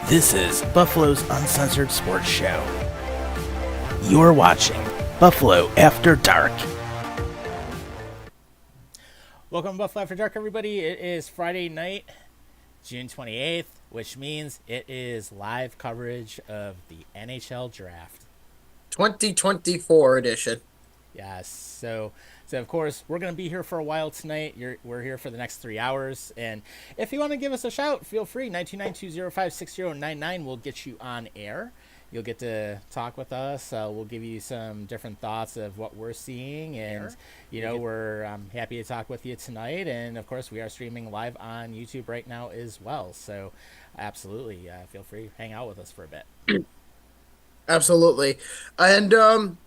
This is Buffalo's Uncensored Sports Show. You're watching Buffalo After Dark. Welcome to Buffalo After Dark, everybody. It is Friday night, June 28th, which means it is live coverage of the NHL Draft. 2024 edition. Yes, so of course, we're going to be here for a while tonight. We're here for the next 3 hours. And if you want to give us a shout, feel free. 929-205-6099 will get you on air. You'll get to talk with us. We'll give you some different thoughts of what we're seeing. And, we're happy to talk with you tonight. And, of course, we are streaming live on YouTube right now as well. So, absolutely, feel free. Hang out with us for a bit. Absolutely. And,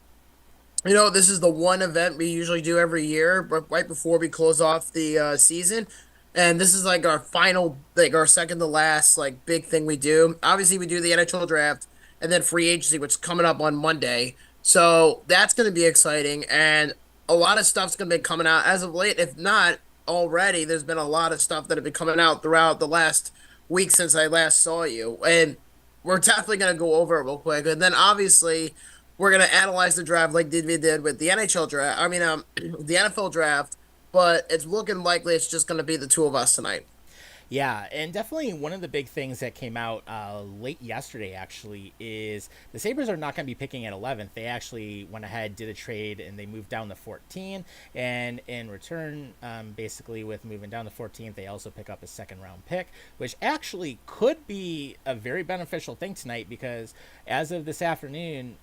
this is the one event we usually do every year, but right before we close off the season. And this is like our final, like our second to last, like big thing we do. Obviously, we do the NHL draft and then free agency, which is coming up on Monday. So that's going to be exciting. And a lot of stuff's going to be coming out as of late. If not already, there's been a lot of stuff that have been coming out throughout the last week since I last saw you. And we're definitely going to go over it real quick. And then obviously, we're going to analyze the draft like we did with the NHL draft. The NFL draft, but it's looking likely it's just going to be the two of us tonight. Yeah, and definitely one of the big things that came out late yesterday, actually, is the Sabres are not going to be picking at 11th. They actually went ahead, did a trade, and they moved down to 14. And in return, basically, with moving down to 14th, they also pick up a second-round pick, which actually could be a very beneficial thing tonight because as of this afternoon,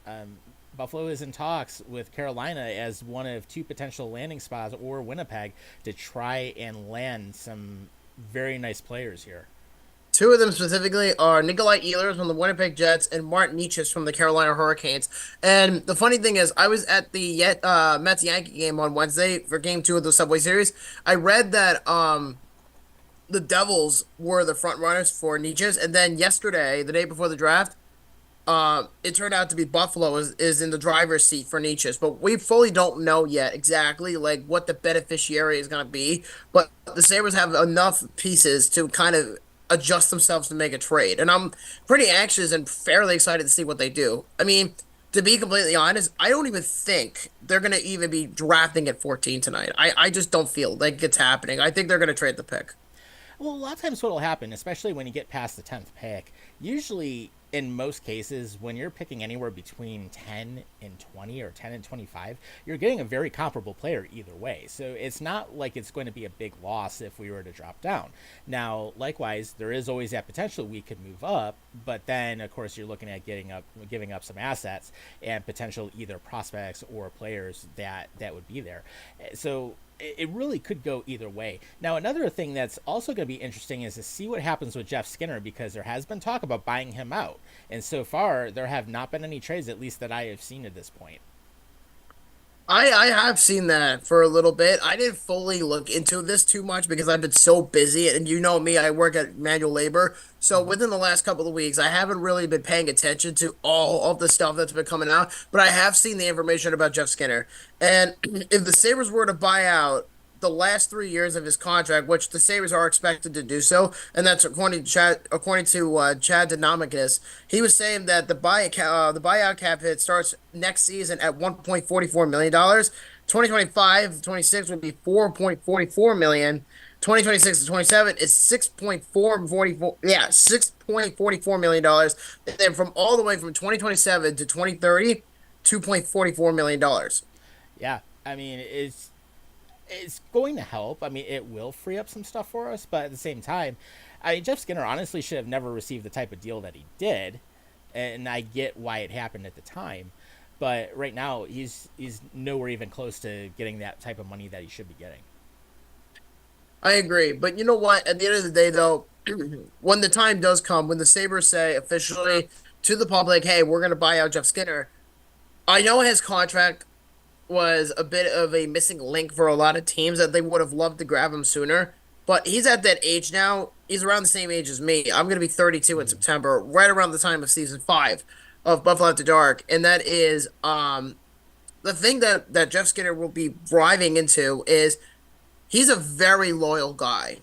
Buffalo is in talks with Carolina as one of two potential landing spots, or Winnipeg, to try and land some very nice players here. Two of them specifically are Nikolai Ehlers from the Winnipeg Jets and Martin Necas from the Carolina Hurricanes. And the funny thing is, I was at the Mets-Yankee game on Wednesday for Game 2 of the Subway Series. I read that the Devils were the front runners for Necas, and then yesterday, the day before the draft, it turned out to be Buffalo is in the driver's seat for Necas, but we fully don't know yet exactly like what the beneficiary is going to be. But the Sabres have enough pieces to kind of adjust themselves to make a trade, and I'm pretty anxious and fairly excited to see what they do. I mean, to be completely honest, I don't even think they're going to even be drafting at 14 tonight. I just don't feel like it's happening. I think they're going to trade the pick. Well, a lot of times what will happen, especially when you get past the 10th pick, usually in most cases, when you're picking anywhere between 10 and 20 or 10 and 25, you're getting a very comparable player either way. So it's not like it's going to be a big loss if we were to drop down. Now, likewise, there is always that potential we could move up, but then, of course, you're looking at giving up some assets and potential either prospects or players that would be there. So it really could go either way. Now, another thing that's also going to be interesting is to see what happens with Jeff Skinner, because there has been talk about buying him out. And so far, there have not been any trades, at least that I have seen at this point. I have seen that for a little bit. I didn't fully look into this too much because I've been so busy. And you know me, I work at manual labor. So within the last couple of weeks, I haven't really been paying attention to all of the stuff that's been coming out. But I have seen the information about Jeff Skinner. And if the Sabres were to buy out the last 3 years of his contract, which the Sabres are expected to do so, and that's according to Chad Dynamicus. He was saying that the buyout cap hit starts next season at $1.44 million. 2025-26 would be $4.44 million. 2026 to 27 is $6.44 million. And then from all the way from 2027 to 2030, $2.44 million. Yeah, I mean, it's going to help. I mean, it will free up some stuff for us, but at the same time, I mean, Jeff Skinner honestly should have never received the type of deal that he did, and I get why it happened at the time. But right now, he's nowhere even close to getting that type of money that he should be getting. I agree, but you know what? At the end of the day, though, when the time does come, when the Sabres say officially to the public, "Hey, we're going to buy out Jeff Skinner," I know his contract was a bit of a missing link for a lot of teams that they would have loved to grab him sooner. But he's at that age now. He's around the same age as me. I'm going to be 32 in September, right around the time of season 5 of Buffalo After Dark. And that is the thing that Jeff Skinner will be driving into is he's a very loyal guy.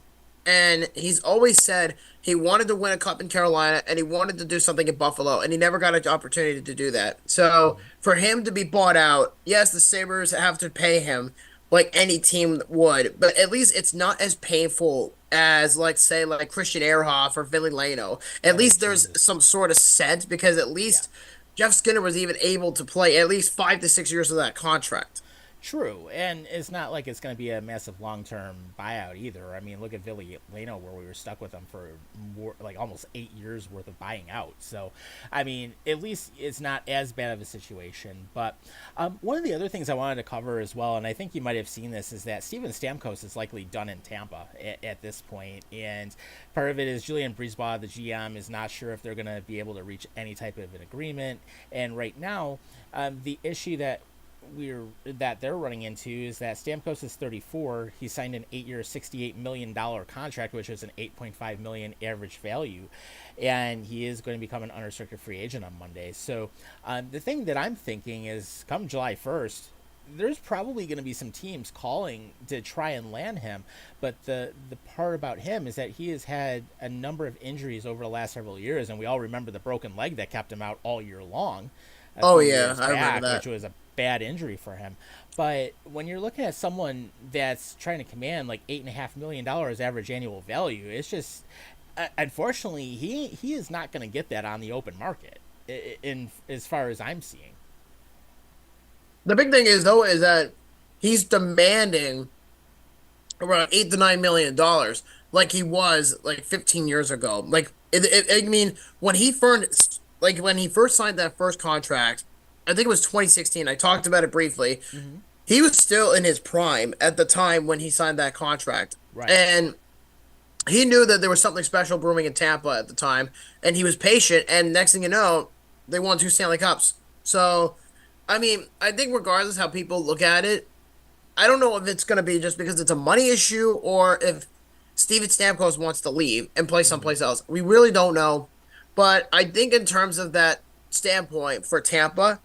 and he's always said he wanted to win a cup in Carolina and he wanted to do something in Buffalo, and he never got an opportunity to do that. So for him to be bought out, yes, the Sabres have to pay him like any team would, but at least it's not as painful as like say like Christian Ehrhoff or Ville Lano. At Oh least there's Jesus. some sort of sense because at Yeah. least Jeff Skinner was even able to play at least 5 to 6 years of that contract. True, and it's not like it's going to be a massive long-term buyout either. I mean, look at Ville Lano, where we were stuck with him for more, like almost 8 years worth of buying out. So, I mean, at least it's not as bad of a situation. But one of the other things I wanted to cover as well, and I think you might have seen this, is that Steven Stamkos is likely done in Tampa at this point, and part of it is Julian Brisebois, the GM, is not sure if they're going to be able to reach any type of an agreement. And right now, the issue that they're running into is that Stamkos is 34. He signed an 8-year, $68 million contract, which is an 8.5 million average value, and he is going to become an unrestricted free agent on Monday. So the thing that I'm thinking is, come July 1st, there's probably going to be some teams calling to try and land him, but the part about him is that he has had a number of injuries over the last several years, and we all remember the broken leg that kept him out all year long a Oh few yeah, years I remember back, which that. was a bad injury for him. But when you're looking at someone that's trying to command like $8.5 million average annual value, it's just unfortunately he is not going to get that on the open market in as far as I'm seeing. The big thing is though is that he's demanding around $8 to $9 million, like he was like 15 years ago. Like I mean, when he first signed that first contract, I think it was 2016. I talked about it briefly. Mm-hmm. He was still in his prime at the time when he signed that contract, Right. and he knew that there was something special brewing in Tampa at the time, and he was patient. And next thing you know, they won 2 Stanley Cups. So, I mean, I think regardless how people look at it, I don't know if it's going to be just because it's a money issue or if Steven Stamkos wants to leave and play Mm-hmm. someplace else. We really don't know. But I think in terms of that standpoint for Tampa,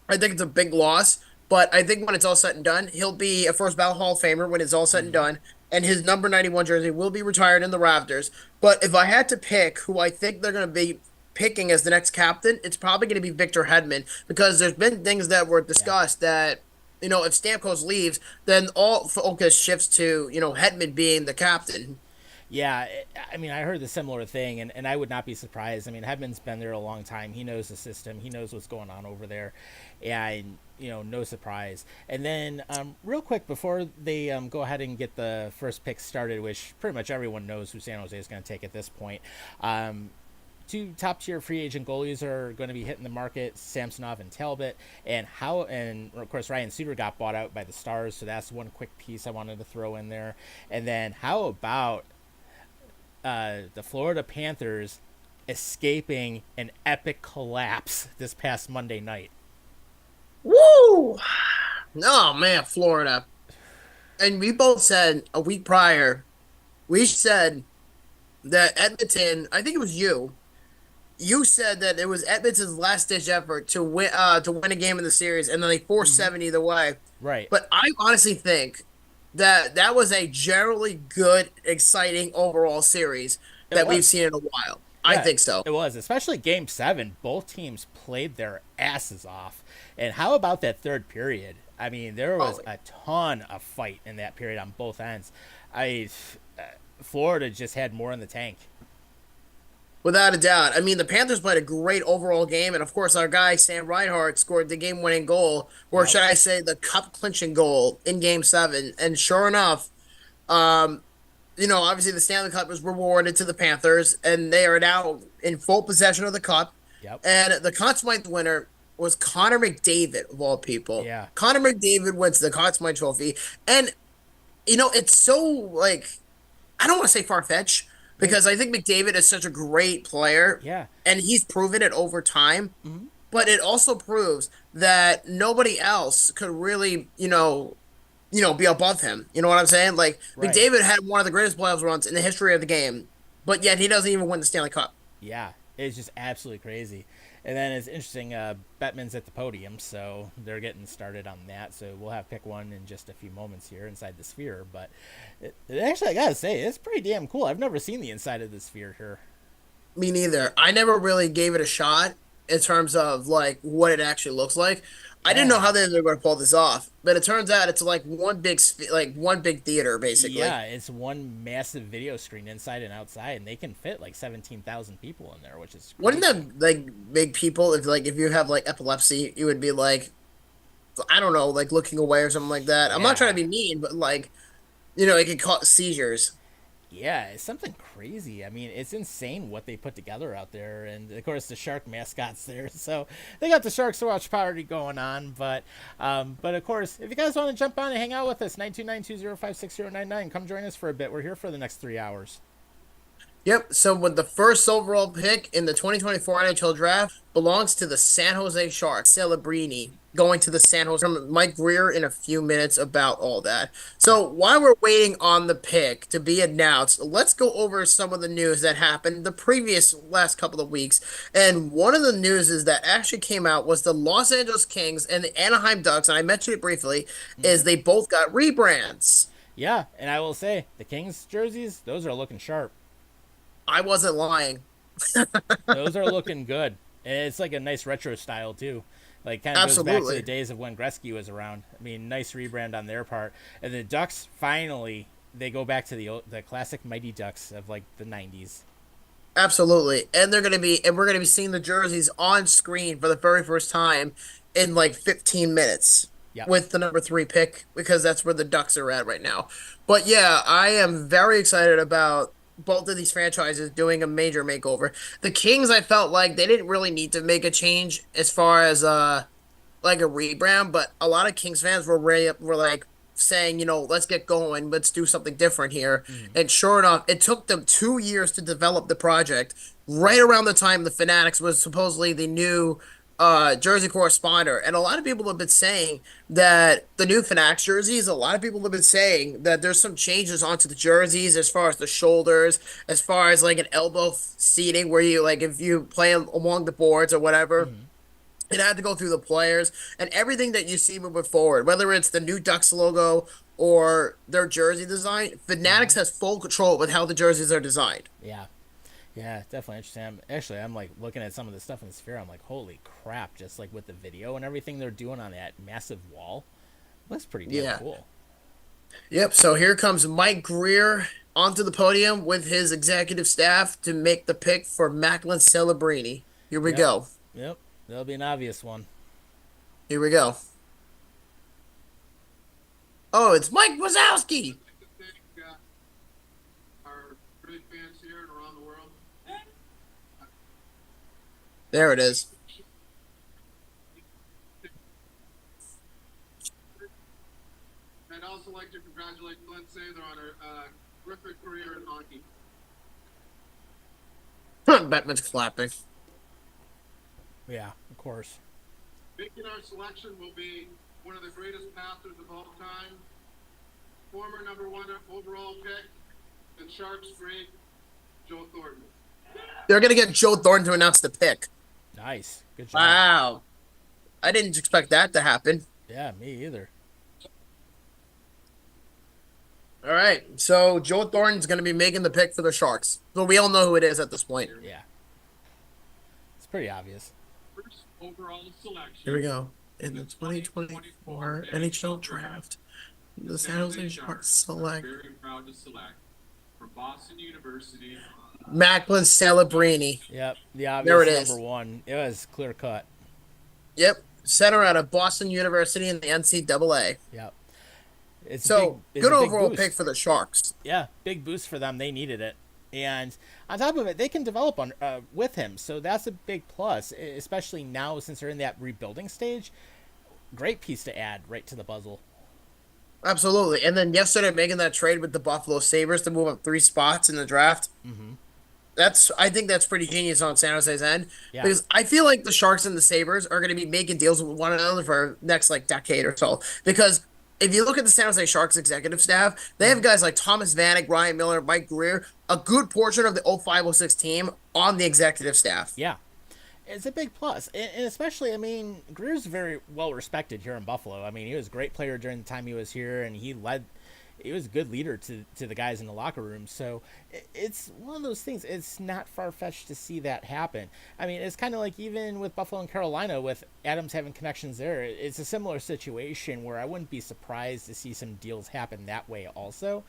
I think it's a big loss. But I think when it's all said and done, he'll be a first ballot Hall of Famer when it's all said and Mm-hmm. done. And his number 91 jersey will be retired in the rafters. But if I had to pick who I think they're going to be picking as the next captain, it's probably going to be Victor Hedman because there's been things that were Yeah. discussed that, if Stamkos leaves, then all focus shifts to, Hedman being the captain. Yeah, I mean, I heard the similar thing, and I would not be surprised. I mean, Hedman's been there a long time. He knows the system. He knows what's going on over there, and no surprise. And then, real quick before they go ahead and get the first pick started, which pretty much everyone knows who San Jose is going to take at this point. Two top tier free agent goalies are going to be hitting the market: Samsonov and Talbot. And of course Ryan Suter got bought out by the Stars, so that's one quick piece I wanted to throw in there. And then how about the Florida Panthers escaping an epic collapse this past Monday night? Woo! Oh man, Florida. And we both said a week prior, we said that Edmonton, I think it was you. You said that it was Edmonton's last ditch effort to win a game in the series, and then they forced Mm-hmm. 7 either way. Right. But I honestly think that that was a generally good, exciting overall series It that we've was. seen in a while. I Yeah, think so. it was. Especially game seven. Both teams played their asses off. And how about that third period? I mean, there was Oh, a ton of fight in that period on both ends. I Florida just had more in the tank. without a doubt. I mean, the Panthers played a great overall game, and of course, our guy Sam Reinhart scored the game-winning goal, or Yep. should I say, the cup-clinching goal in Game 7. And sure enough, um, obviously the Stanley Cup was rewarded to the Panthers, and they are now in full possession of the cup. Yep. And the Conn Smythe winner was Connor McDavid, of all people. Yeah. Connor McDavid wins the Conn Smythe Trophy, and it's so like I don't want to say far fetched Right. because I think McDavid is such a great player, Yeah. and he's proven it over time. Hmm. But it also proves that nobody else could really, be above him. You know what I'm saying? Like Right. McDavid had one of the greatest playoffs runs in the history of the game, but yet he doesn't even win the Stanley Cup. Yeah. It's just absolutely crazy. And then it's interesting. Bettman's at the podium, so they're getting started on that. So we'll have pick one in just a few moments here inside the sphere. But actually, I gotta say, it's pretty damn cool. I've never seen the inside of the sphere here. Me neither. I never really gave it a shot in terms of like what it actually looks like. I didn't know Yeah, how they were going to pull this off, but it turns out it's like one big theater basically. yeah, it's one massive video screen inside and outside, and they can fit like 17,000 people in there, which is Wouldn't crazy. that like make people if you have like epilepsy, you would be like I don't know, like looking away or something like that. I'm not trying Yeah, to be mean, but like it could cause seizures. yeah, it's something crazy. I mean, it's insane what they put together out there, and of course the shark mascots there. So they got the Sharks Watch party going on. But of course, if you guys want to jump on and hang out with us, 92920560099, come join us for a bit. We're here for the next 3 hours. Yep. So with the first overall pick in the 2024 NHL Draft belongs to the San Jose Sharks. Celebrini going to the San Jose from Mike Greer in a few minutes about all that. Yeah. So while we're waiting on the pick to be announced, let's go over some of the news that happened the previous last couple of weeks. And one of the news is that actually came out was the Los Angeles Kings and the Anaheim Ducks, and I mentioned it briefly, Mm-hmm. is they both got rebrands. Yeah, and I will say the Kings jerseys, those are looking sharp. I wasn't lying. Those are looking good. And it's like a nice retro style too. Like kind of goes back to the Absolutely. days of when Gretzky was around. I mean, nice rebrand on their part. And the Ducks finally they go back to the classic Mighty Ducks of like the 90s. Absolutely. And we're gonna be seeing the jerseys on screen for the very first time in like 15 minutes Yep. with the number 3 pick because that's where the Ducks are at right now. But yeah, I am very excited about both of these franchises doing a major makeover. The Kings, I felt like they didn't really need to make a change as far as like a rebrand, but a lot of Kings fans were like saying, let's get going, let's do something different here. Mm-hmm. And sure enough, it took them 2 years to develop the project. Right around the time the Fanatics was supposedly the new jersey corresponder, and a lot of people have been saying that the new Fanatics jerseys. A lot of people have been saying that there's some changes onto the jerseys as far as the shoulders, as far as like an elbow seating, where you like if you play along the boards or whatever. Mm-hmm. It had to go through the players and everything that you see moving forward, whether it's the new Ducks logo or their jersey design. Mm-hmm. Fanatics has full control with how the jerseys are designed. Yeah. Yeah, definitely interesting. I'm like looking at some of the stuff in the sphere. I'm like, holy crap! Just like with the video and everything they're doing on that massive wall, looks pretty damn Yeah. cool. Yep. So here comes Mike Greer onto the podium with his executive staff to make the pick for Macklin Celebrini. Here we Yep, go. yep. That'll be an obvious one. Here we go. Oh, it's Mike Wazowski. Our great fans here and around the world. There it is. I'd also like to congratulate Glenn Sather on her terrific career in hockey. Batman's clapping. Yeah, of course. Making our selection will be one of the greatest passers of all time, former number 1 overall pick, the Sharks great, Joe Thornton. They're gonna get Joe Thornton to announce the pick. Nice, good job. Wow. I didn't expect that to happen. Yeah, me either. All right. So Joe Thornton's going to be making the pick for the Sharks. So we all know who it is at this point. Yeah, it's pretty obvious. First overall selection. Here we go. In the 2024 NHL Draft, the San Jose Sharks select Very proud to select from Boston University. Macklin Celebrini. Yep, the There it obvious is. number one. It was clear cut. Yep. Center out of Boston University in the NCAA. Yep, it's big. So It's good a big overall pick boost. for the Sharks. Yeah, big boost for them. They needed it, and on top of it, they can develop on with him. So that's a big plus, especially now since they're in that rebuilding stage. Great piece to add right to the puzzle. Absolutely. And then yesterday making that trade with the Buffalo Sabres to move up 3 spots in the draft. Mm-hmm. I think that's pretty genius on San Jose's end Yeah. because I feel like the Sharks and the Sabres are going to be making deals with one another for next like decade or so. Because if you look at the San Jose Sharks executive staff, they have guys like Thomas Vanek, Ryan Miller, Mike Greer, a good portion of the 0506 team on the executive staff. Yeah, It's a big plus, and especially, I mean, Greer's very well respected here in Buffalo. I mean, he was a great player during the time he was here, and he was a good leader to the guys in the locker room. So it's one of those things. It's not far fetched to see that happen. I mean, it's kind of like even with Buffalo and Carolina, with Adams having connections there. It's a similar situation where I wouldn't be surprised to see some deals happen that way also.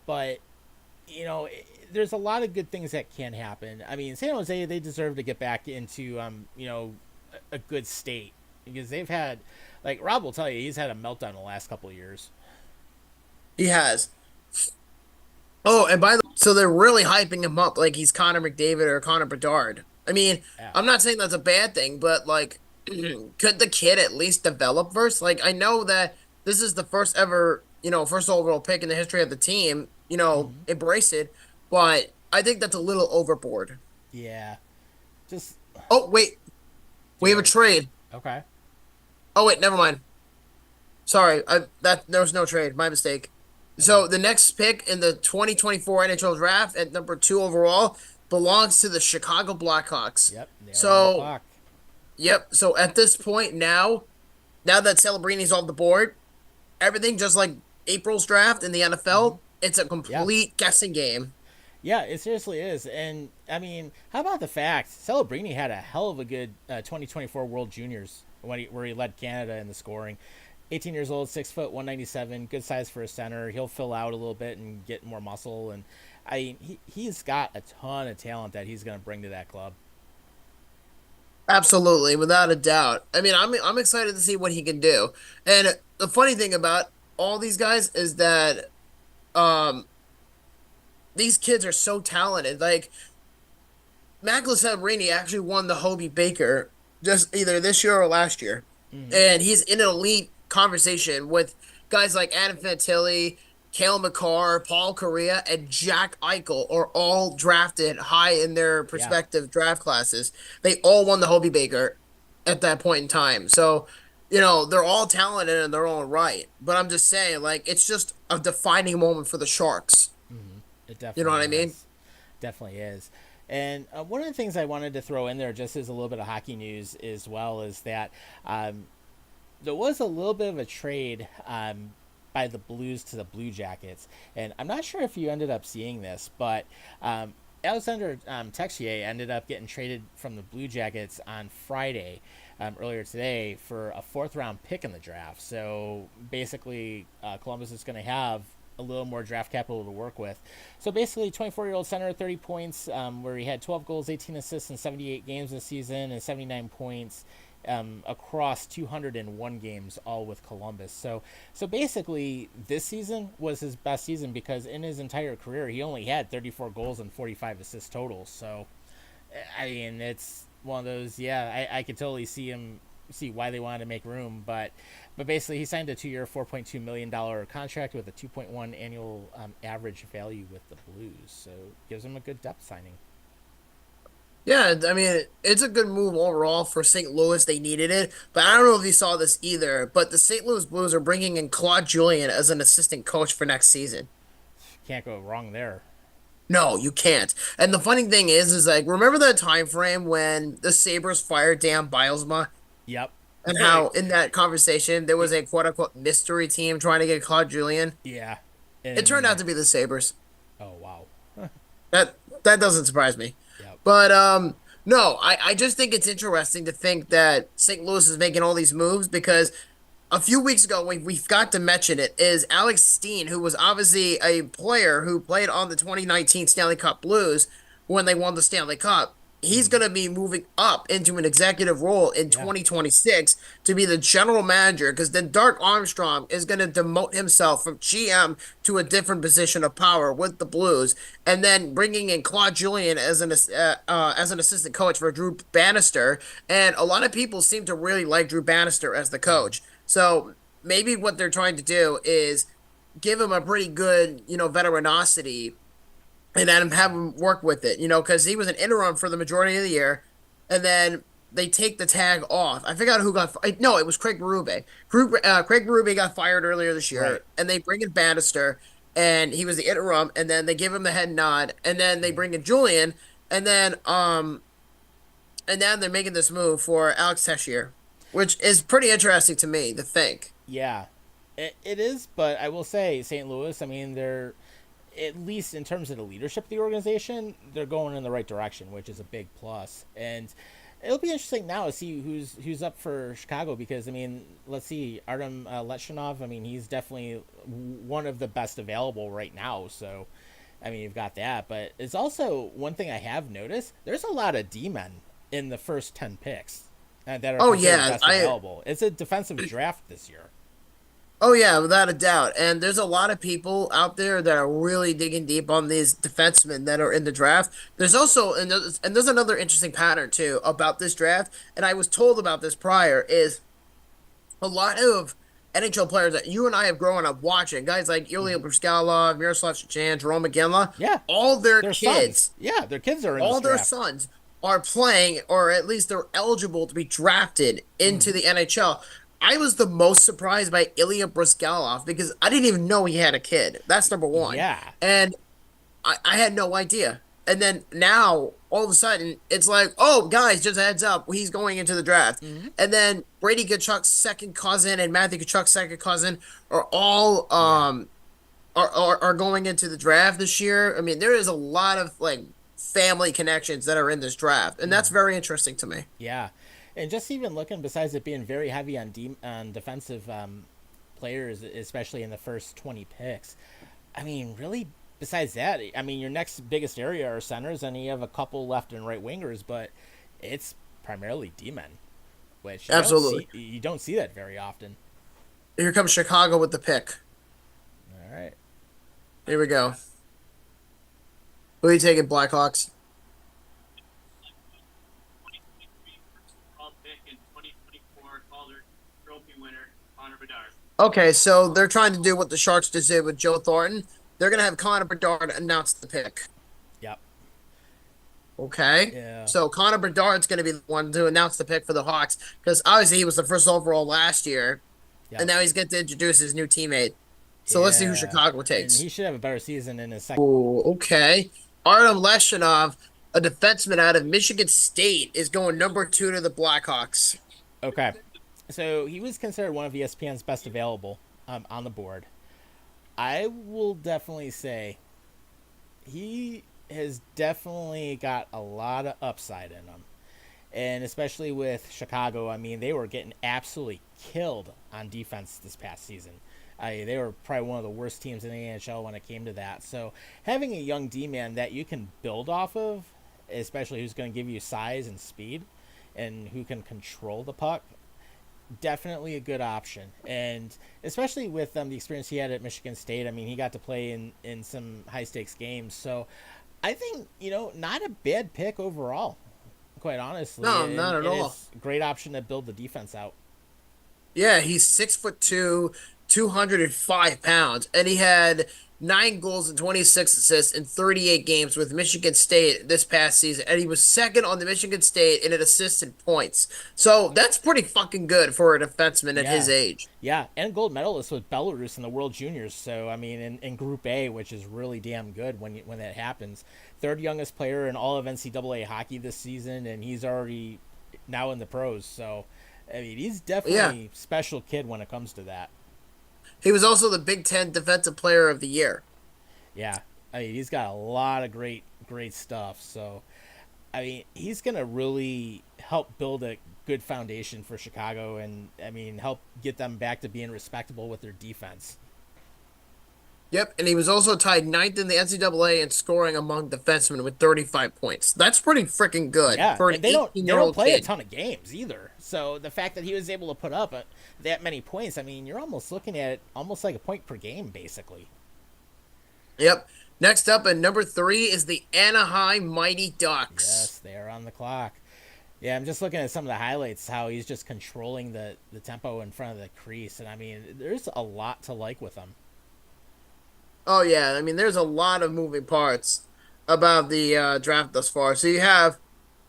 But there's a lot of good things that can happen. I mean, San Jose, they deserve to get back into, a good state because they've had, like Rob will tell you, he's had a meltdown the last couple of years. He has. Oh, and by the so they're really hyping him up like he's Connor McDavid or Connor Bedard. I mean, Yeah. I'm not saying that's a bad thing, but like, could the kid at least develop first? Like, I know that this is the first ever, first overall pick in the history of the team. Mm-hmm. Embrace it, but I think that's a little overboard. Yeah. Just Oh, wait, we have a feel trade. okay. Oh, wait, never mind. Sorry, that there was no trade. My mistake. Okay. So the next pick in the 2024 NHL Draft at number 2 overall belongs to the Chicago Blackhawks. Yep. They are on the So, clock. yep. So at this point now that Celebrini's off the board, everything just like April's draft in the Mm-hmm. NFL, it's a Yeah. complete guessing game. Yeah, it seriously is. And I mean, how about the fact Celebrini had a hell of a good 2024 World Juniors where he led Canada in the scoring. 18 years old, 6 foot, 197, good size for a center. He'll fill out a little bit and get more muscle. And he's got a ton of talent that he's going to bring to that club. Absolutely, without a doubt. I mean, I'm excited to see what he can do. And the funny thing about all these guys is that um these kids are so talented. Like Mackler Celebrini actually won the Hobie Baker just either this year or last year, Mm-hmm. and he's in an elite conversation with guys like Adam Fantilli, Kale McCarr, Paul Correa, and Jack Eichel are all drafted high in their Yeah. prospective draft classes. They all won the Hobie Baker at that point in time. So, they're all talented in their own right. But I'm just saying, like, it's just a defining moment for the Sharks. Mm-hmm. It You know definitely what I mean? is. Definitely is. And one of the things I wanted to throw in there, just as a little bit of hockey news as well, is that there was a little bit of a trade by the Blues to the Blue Jackets, and I'm not sure if you ended up seeing this, but Alexander Texier ended up getting traded from the Blue Jackets on Friday, earlier today, for a fourth-round pick in the draft. So basically, Columbus is going to have a little more draft capital to work with. So basically, 24-year-old center, 30 points, where he had 12 goals, 18 assists in 78 games this season, and 79 points across 201 games, all with Columbus. So basically, this season was his best season because in his entire career, he only had 34 goals and 45 assists total. So, I mean, it's one of those. Yeah, I could totally see why they wanted to make room, but basically, he signed a 2-year, $4.2 million contract with a 2.1 annual average value with the Blues. So, gives him a good depth signing. Yeah, I mean, it's a good move overall for St. Louis. They needed it. But I don't know if you saw this either, but the St. Louis Blues are bringing in Claude Julien as an assistant coach for next season. Can't go wrong there. No, you can't. And the funny thing is like, remember that time frame when the Sabres fired Dan Bilesma Yep. and how in that conversation there was a quote unquote mystery team trying to get Claude Julien? Yeah. It turned out And to be the Sabres. oh wow. That that doesn't surprise me. Yep. But no, I just think it's interesting to think that St. Louis is making all these moves because a few weeks ago we got to mention it is Alex Steen, who was obviously a player who played on the 2019 Stanley Cup Blues when they won the Stanley Cup. He's Mm-hmm. going to be moving up into an executive role in Yeah. 2026 to be the general manager because then Dark Armstrong is going to demote himself from GM to a different position of power with the Blues, and then bringing in Claude Julien as an assistant coach for Drew Bannister. And a lot of people seem to really like Drew Bannister as the Mm-hmm. coach. So maybe what they're trying to do is give him a pretty good, veteranosity and let him have Yeah. him work with it, because he was an interim for the majority of the year, and then they take the tag off. I forgot who got. No, it was Craig Berube. Craig Berube got fired earlier this Right. year, and they bring in Bannister, and he was the interim, and then they give him the head nod, and then they Mm-hmm. bring in Julian, and then and now they're making this move for Alex Teixeira, which is pretty interesting to me to think. Yeah, it is, but I will say St. Louis, I mean, they're, at least in terms of the leadership of the organization, they're going in the right direction, which is a big plus. And it'll be interesting now to see who's up for Chicago because I mean, let's see, Artem Lechinov. I mean, he's definitely one of the best available right now. So, I mean, you've got that, but it's also one thing I have noticed. There's a lot of D men in the first 10 picks that are Oh considered yeah, best available. It's a defensive draft this year. oh yeah, without a doubt. And there's a lot of people out there that are really digging deep on these defensemen that are in the draft. There's also and there's another interesting pattern too about this draft. And I was told about this prior is a lot of NHL players that you and I have grown up watching, guys like Ilya Bryzgalov, Miroslav Sachin, Jerome McGinley, Yeah, all their their kids, sons. Yeah, their kids are in this all their draft. sons are playing, or at least they're eligible to be drafted into the NHL. I was the most surprised by Ilya Bryzgalov because I didn't even know he had a kid. That's number one. Yeah, And I had no idea. And then now, all of a sudden, it's like, oh, guys, just a heads up, he's going into the draft. And then Brady Kachuk's second cousin and Matthew Kachuk's second cousin are all are going into the draft this year. I mean, there is a lot of like family connections that are in this draft, and that's very interesting to me. yeah, and just even looking, besides it being very heavy on on defensive players, especially in the first 20 picks. I mean, really, besides that, I mean, your next biggest area are centers, and you have a couple left and right wingers, but it's primarily D-men, which Absolutely. You don't see that very often. Here comes Chicago with the pick. All right. Here we go. Who are you taking, Blackhawks? All pick in 2024 Calder Trophy winner Connor Bedard. Okay, so they're trying to do what the Sharks just did with Joe Thornton. They're going to have Connor Bedard announce the pick. Yep. Okay. Yeah. So Connor Bedard's going to be the one to announce the pick for the Hawks because obviously he was the first overall last year, Yep. and now he's getting to introduce his new teammate. So let's see who Yeah. Chicago And takes. he should have a better season in his second. Ooh, okay. Artem Leshinov, a defenseman out of Michigan State, is going number 2 to the Blackhawks. Okay. So he was considered one of ESPN's best available on the board. I will definitely say he has definitely got a lot of upside in him. And especially with Chicago, I mean, they were getting absolutely killed on defense this past season. They were probably one of the worst teams in the NHL when it came to that. So having a young D-man that you can build off of, especially who's going to give you size and speed and who can control the puck, definitely a good option. And especially with the experience he had at Michigan State, I mean, he got to play in some high-stakes games. So I think, not a bad pick overall, quite honestly. No, not at all. It's a great option to build the defense out. Yeah, he's 6'2", 205 pounds, and he had 9 goals and 26 assists in 38 games with Michigan State this past season, and he was second on the Michigan State in assisted points. So that's pretty fucking good for a defenseman at his age. Yeah, and gold medalist with Belarus in the World Juniors. So, I mean, in Group A, which is really damn good when that happens. Third youngest player in all of NCAA hockey this season, and he's already now in the pros. So, I mean, he's definitely a special kid when it comes to that. He was also the Big Ten Defensive Player of the Year. Yeah, I mean, he's got a lot of great stuff. So, I mean, he's going to really help build a good foundation for Chicago and, I mean, help get them back to being respectable with their defense. Yep, and he was also tied 9th in the NCAA in scoring among defensemen with 35 points. That's pretty freaking good Yeah, for an and they don't 18-year-old play a kid. ton of games either. So the fact that he was able to put up that many points, I mean, you're almost looking at it almost like a point per game, basically. Yep. Next up at number 3 is the Anaheim Mighty Ducks. Yes, they are on the clock. Yeah, I'm just looking at some of the highlights, how he's just controlling the tempo in front of the crease. And, I mean, there's a lot to like with him. Oh, yeah. I mean, there's a lot of moving parts about the draft thus far. So you have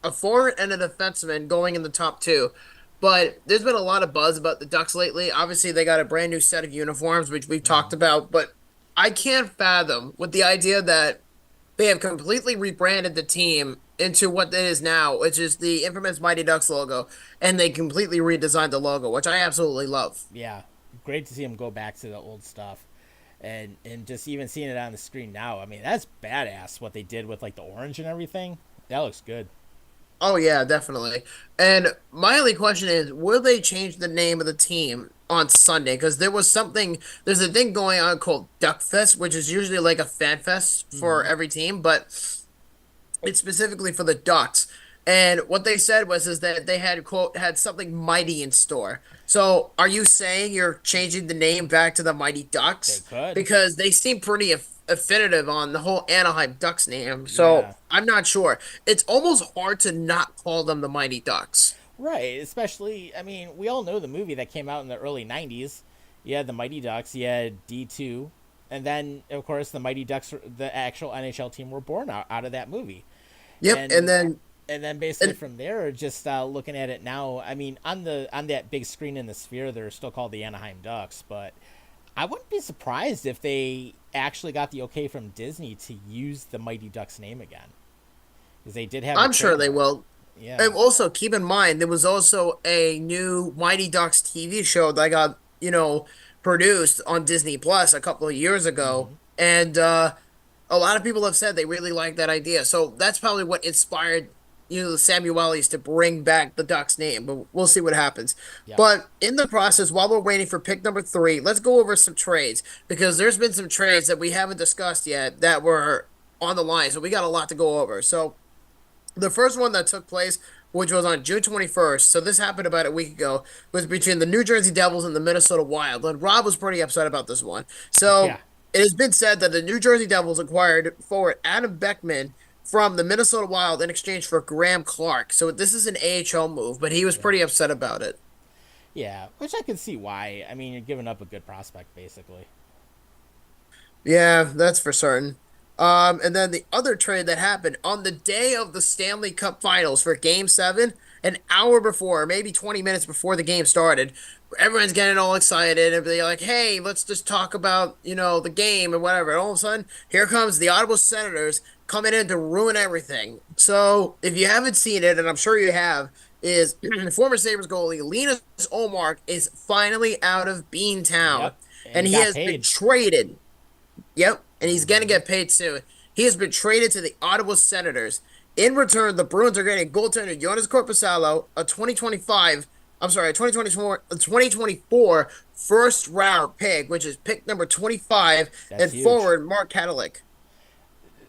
a forward and a defenseman going in the top 2. But there's been a lot of buzz about the Ducks lately. Obviously, they got a brand new set of uniforms, which we've talked about. But I can't fathom with the idea that they have completely rebranded the team into what it is now, which is the infamous Mighty Ducks logo, and they completely redesigned the logo, which I absolutely love. Yeah, great to see him go back to the old stuff, and just even seeing it on the screen now. I mean, that's badass what they did with like the orange and everything. That looks good. Oh yeah, definitely. And my only question is, will they change the name of the team on Sunday? Because there's a thing going on called Duck Fest, which is usually like a fan fest for Mm-hmm. every team, but it's specifically for the Ducks. And what they said was is that they had quote had something mighty in store. So are you saying you're changing the name back to the Mighty They Ducks? could. Because they seem pretty affinitive on the whole Anaheim Ducks name. So Yeah. I'm not sure. It's almost hard to not call them the Mighty Ducks. Right, especially, I mean, we all know the movie that came out in the early 90s. You had the Mighty Ducks, you had D2, and then, of course, the Mighty Ducks, the actual NHL team, were born out of that movie. Yep, and And then basically and from there, just looking at it now, I mean, on that big screen in the Sphere, they're still called the Anaheim Ducks, but I wouldn't be surprised if they actually got the okay from Disney to use the Mighty Ducks name again, because they did have the I'm sure they trademark. will. Yeah. And also keep in mind there was also a new Mighty Ducks TV show that got, produced on Disney Plus a couple of years ago. Mm-hmm. And a lot of people have said they really like that idea. So that's probably what inspired, the Samuelis to bring back the Ducks name. But we'll see what happens. Yep. But in the process, while we're waiting for pick number three, let's go over some trades because there's been some trades that we haven't discussed yet that were on the line. So we got a lot to go over. So the first one that took place, which was on June 21st, so this happened about a week ago, was between the New Jersey Devils and the Minnesota Wild. And Rob was pretty upset about this one. Yeah. So it has been said that the New Jersey Devils acquired forward Adam Beckman from the Minnesota Wild in exchange for Graham Clark. So this is an AHL move, but he was Yeah. pretty upset about it. Yeah, which I can see why. I mean, you're giving up a good prospect, basically. Yeah, that's for certain. And then the other trade that happened on the day of the Stanley Cup Finals for Game 7, an hour before, maybe 20 minutes before the game started, everyone's getting all excited and they're like, hey, let's just talk about, the game and whatever. And all of a sudden, here comes the Ottawa Senators coming in to ruin everything. So if you haven't seen it, and I'm sure you have, is former Sabres goalie Linus Olmark is finally out of Beantown. Yep. And And he he got has been paid. traded. Yep, and he's going to Mm-hmm. get paid soon. He has been traded to the Ottawa Senators. In return, the Bruins are getting goaltender Jonas Corposalo, a 2025, I'm sorry, a 2024 first round pick, which is pick number 25, That's and huge. forward Mark Kadalik.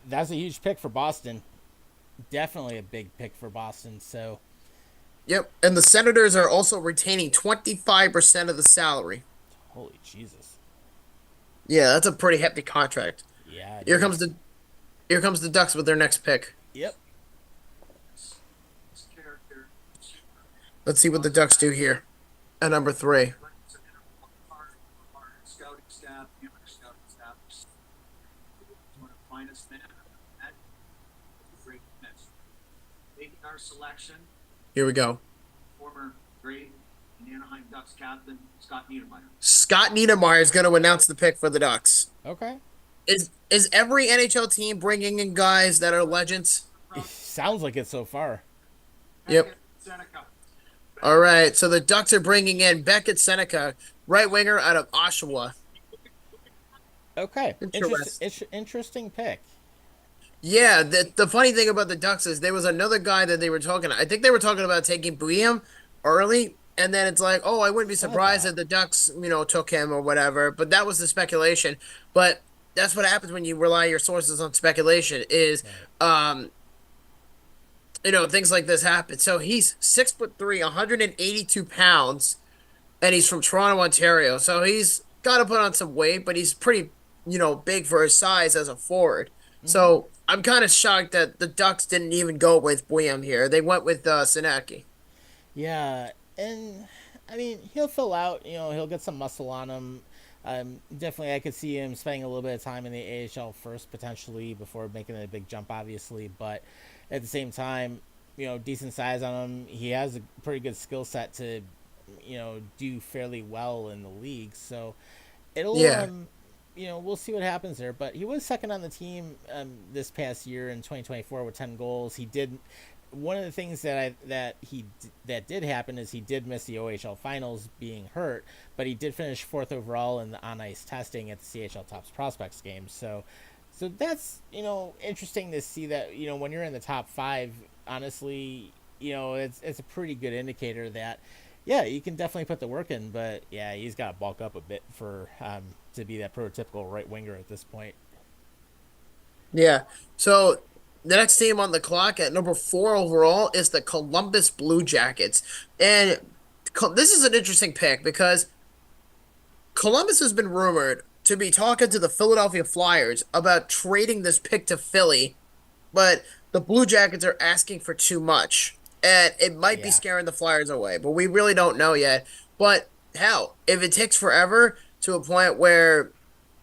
That's a huge pick for Boston. Definitely a big pick for Boston. So, Yep, and the Senators are also retaining 25% of the salary. holy Jesus. Yeah, that's a pretty hefty contract. Yeah, it Here comes is. the here comes the Ducks with their next pick. Yep. This character, Let's see what the Ducks do here at number 3. it's an integral part of our scouting staff, amateur scouting staff. One of the finest men I've met. Great miss. Making our selection, Here we go. former great and Anaheim Ducks captain Scott Niedermeyer. Scott Niedermayer is going to announce the pick for the Ducks. Okay. Is every NHL team bringing in guys that are legends? Sounds like it so far. Yep. Seneca. All right. So the Ducks are bringing in Beckett Seneca, right winger out of Oshawa. Okay. Interesting. Interesting pick. Yeah. The funny thing about the Ducks is there was another guy that they were talking. I think they were talking about taking Buiam early, and then it's like, oh, I wouldn't be Saw surprised that. if the Ducks, took him or whatever. But that was the speculation. But that's what happens when you rely your sources on speculation. Is Right. um things like this happen. So he's 6'3", 182 pounds, and he's from Toronto, Ontario. So he's got to put on some weight, but he's pretty, big for his size as a forward. Mm-hmm. So I'm kind of shocked that the Ducks didn't even go with William here. They went with Sinaki. Yeah, and I mean he'll fill out. He'll get some muscle on him. Definitely, I could see him spending a little bit of time in the AHL first, potentially before making a big jump, obviously. But at the same time, decent size on him. He has a pretty good skill set to, do fairly well in the league. So it'll, Yeah. we'll see what happens there. But he was second on the team this past year in 2024 with 10 goals. He did one of the things that did happen is he did miss the OHL finals being hurt, but he did finish fourth overall in the on ice testing at the CHL Tops Prospects game. So that's interesting to see that when you're in the top five, honestly, it's a pretty good indicator that yeah, you can definitely put the work in, but yeah, he's got to bulk up a bit for to be that prototypical right winger at this point. Yeah. So the next team on the clock at number 4 overall is the Columbus Blue Jackets. And this is an interesting pick because Columbus has been rumored to be talking to the Philadelphia Flyers about trading this pick to Philly, but the Blue Jackets are asking for too much. And it might be Yeah. scaring the Flyers away, but we really don't know yet. But hell, if it takes forever to a point where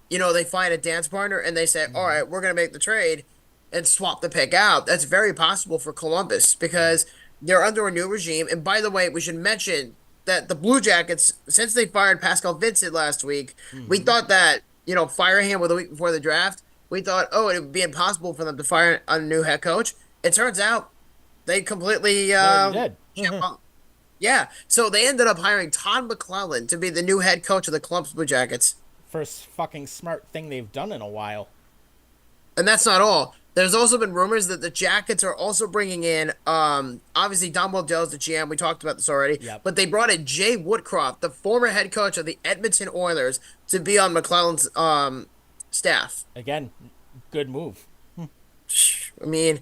they find a dance partner and they say, all Mm-hmm. right, we're going to make the trade and swap the pick out. That's very possible for Columbus Yeah. because they're under a new regime. And by the way, we should mention that the Blue Jackets, since they fired Pascal Vincent last week, we Mm-hmm. thought that, firing him with a week before the draft, we thought, oh, it would be impossible for them to fire a new head coach. It turns out they completely, They already did. yeah. So they ended up hiring Todd McClellan to be the new head coach of the Columbus Blue Jackets. First fucking smart thing they've done in a while. And that's not all. There's also been rumors that the Jackets are also bringing in, obviously Don Waddell's the GM. We talked about this already. Yep. But they brought in Jay Woodcroft, the former head coach of the Edmonton Oilers, to be on McClellan's staff. Again, good move. I mean,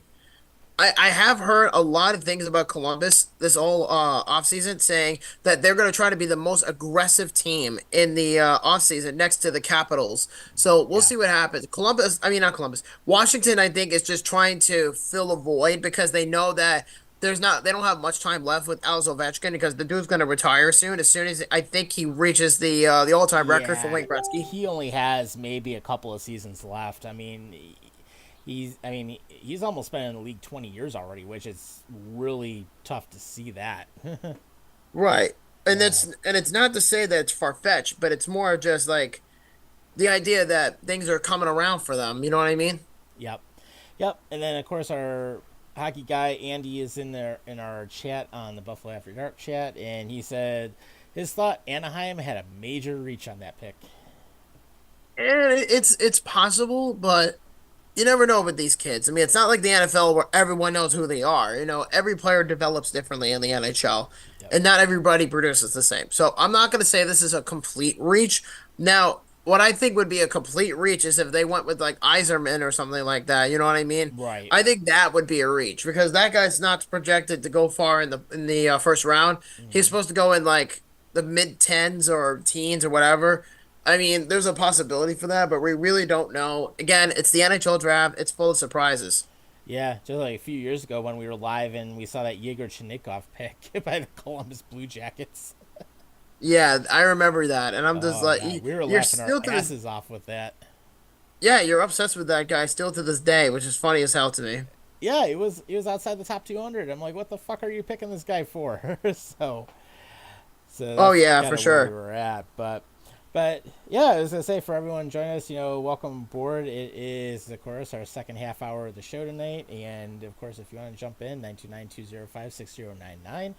I have heard a lot of things about Columbus this whole offseason saying that they're going to try to be the most aggressive team in the offseason next to the Capitals. So we'll Yeah. see what happens. Not Columbus. Washington, I think, is just trying to fill a void because they know that they don't have much time left with Alex Ovechkin because the dude's going to retire soon. As soon as I think he reaches the all-time record for Yeah, Wayne Gretzky. he only has maybe a couple of seasons left. He's almost been in the league 20 years already, which is really tough to see that. Right. And Yeah. it's not to say that it's far fetched, but it's more just like the idea that things are coming around for them. You know what I mean? Yep. Yep. And then of course our hockey guy Andy is in there in our chat on the Buffalo After Dark chat, and he said his thought Anaheim had a major reach on that pick. And it's possible, but you never know with these kids. I mean, it's not like the NFL where everyone knows who they are. Every player develops differently in the NHL, Yep. and not everybody produces the same. So I'm not going to say this is a complete reach. Now, what I think would be a complete reach is if they went with like Iserman or something like that. You know what I mean? Right. I think that would be a reach because that guy's not projected to go far in the first round. He's supposed to go in like the mid tens or teens or whatever. I mean, there's a possibility for that, but we really don't know. Again, it's the NHL draft. It's full of surprises. Yeah, just like a few years ago when we were live and we saw that Yegor Chinakhov pick by the Columbus Blue Jackets. Yeah, I remember that, and I'm just Oh, like, God, we were you're laughing our still to this. asses off with that. Yeah, you're obsessed with that guy still to this day, which is funny as hell to me. Yeah, it was outside the top 200. I'm like, what the fuck are you picking this guy for? So Oh that's yeah, kind for of where we sure. were at. But yeah, I was gonna say for everyone joining us, welcome aboard. It is of course our second half hour of the show tonight, and of course if you want to jump in 929-205-6099.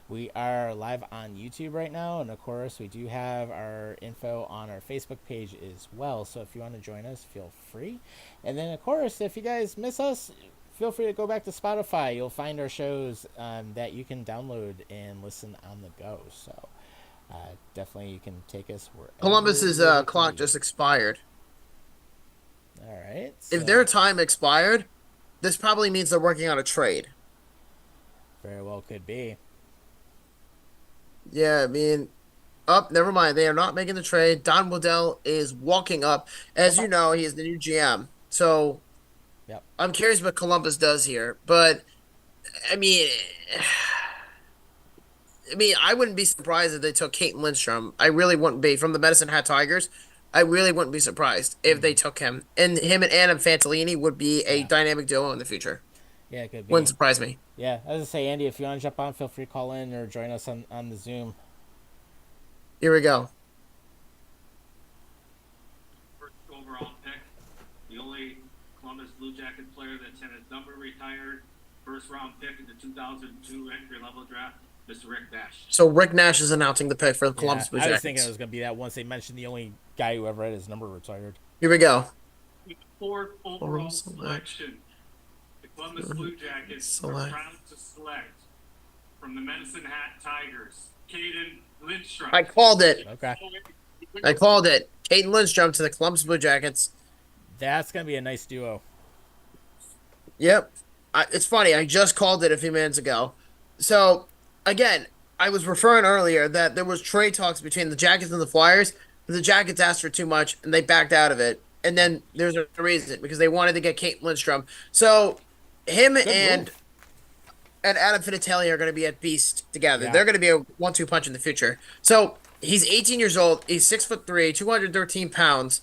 We are live on YouTube right now, and of course we do have our info on our Facebook page as well. So if you want to join us, feel free. And then of course if you guys miss us, feel free to go back to Spotify. You'll find our shows that you can download and listen on the go. So definitely you can take us wherever Columbus's you clock please. just expired. All right. If So their time expired, this probably means they're working on a trade. very well could be. Yeah, I mean, up. Never mind. They are not making the trade. Don Waddell is walking up. As you know, he is the new GM. So Yep. I'm curious what Columbus does here. But I mean, I wouldn't be surprised if they took Kate Lindstrom. I really wouldn't be from the Medicine Hat Tigers. I really wouldn't be surprised if they took him. And him and Adam Fantilini would be a Yeah. dynamic duo in the future. Yeah, it could Wouldn't be. surprise me. Yeah, as I say, Andy, if you want to jump on, feel free to call in or join us on the Zoom. Here we go. First Columbus Blue Jackets player that's had his number retired, first round pick in the 2002 entry level draft, Mr. Rick Nash. So Rick Nash is announcing the pick for the Yeah, Columbus Blue I was thinking it Jackets. was going to be that once they mentioned the only guy who ever had his number retired. Here we go. With the fourth overall select. selection, the Columbus Blue Jackets are Select. proud to select from the Medicine Hat Tigers, Caden Lindstrom. I called it. Okay. I called it. Caden Lindstrom to the Columbus Blue Jackets. That's going to be a nice duo. Yep. It's funny. I just called it a few minutes ago. So, again, I was referring earlier that there was trade talks between the Jackets and the Flyers. The Jackets asked for too much, and they backed out of it. And then there's a reason, because they wanted to get Kate Lindstrom. So, him Good and move. Adam Finatelli are going to be at Beast together. Yeah. They're going to be a 1-2 punch in the future. So, he's 18 years old. He's 6'3", 213 pounds.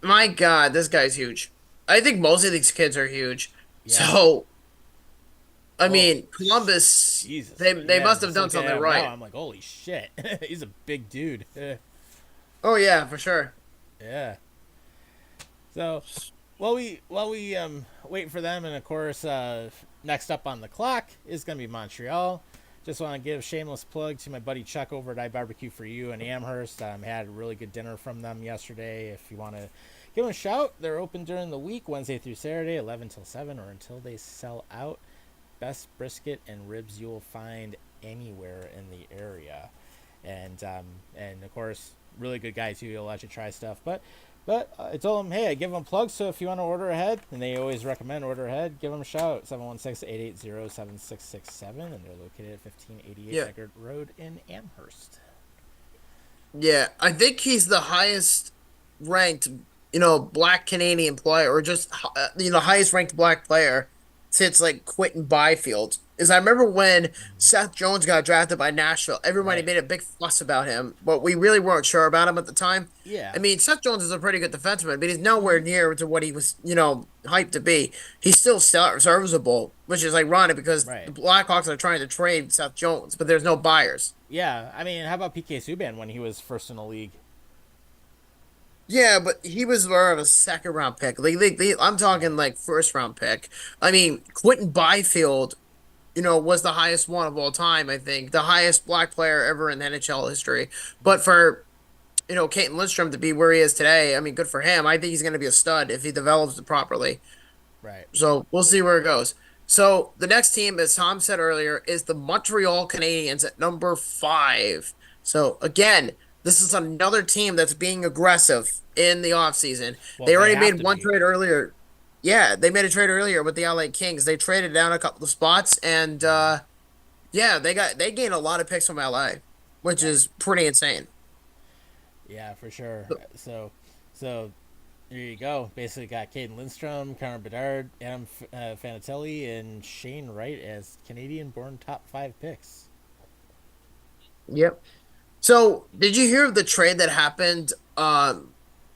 My God, this guy's huge. I think most of these kids are huge. Yeah. So, I Oh, mean, Columbus, Jesus. they Yeah, must have just done looking at something him right. now, I'm like, holy shit. He's a big dude. Oh, yeah, for sure. Yeah. So, while we wait for them, and of course, next up on the clock is going to be Montreal. Just want to give a shameless plug to my buddy Chuck over at iBarbecue for You in Amherst. Had a really good dinner from them yesterday. If you want to give them a shout, they're open during the week, Wednesday through Saturday, 11 till 7, or until they sell out. Best brisket and ribs you will find anywhere in the area, and of course, really good guy too. He'll let you try stuff. But I told him, hey, I give them plugs, so if you want to order ahead, and they always recommend order ahead, give them a shout. 716-880-7667, and they're located at 1588 Yeah. Eggert Road in Amherst. Yeah, I think he's the highest ranked, black Canadian player, or just, highest ranked black player since, like, Quentin Byfield. Is I remember when Seth Jones got drafted by Nashville, everybody Right. made a big fuss about him, but we really weren't sure about him at the time. Yeah. I mean, Seth Jones is a pretty good defenseman, but he's nowhere near to what he was, hyped to be. He's still serviceable, which is ironic because Right. the Blackhawks are trying to trade Seth Jones, but there's no buyers. Yeah, I mean, how about PK Subban when he was first in the league? Yeah, but he was more of a second round pick. I'm talking like first round pick. I mean, Quentin Byfield, was the highest one of all time, I think. The highest black player ever in NHL history. But for, Caden Lindstrom to be where he is today, I mean, good for him. I think he's going to be a stud if he develops it properly. Right. So we'll see where it goes. So the next team, as Tom said earlier, is the Montreal Canadiens at number 5. So again, this is another team that's being aggressive in the offseason. Well, They they already have made to one be. trade earlier. Yeah, they made a trade earlier with the LA Kings. They traded down a couple of spots, and yeah, they gained a lot of picks from LA, which is pretty insane. Yeah, for sure. So there you go. Basically got Caden Lindstrom, Connor Bedard, Adam Fanatelli, and Shane Wright as Canadian-born top 5 picks. Yep. So, did you hear of the trade that happened on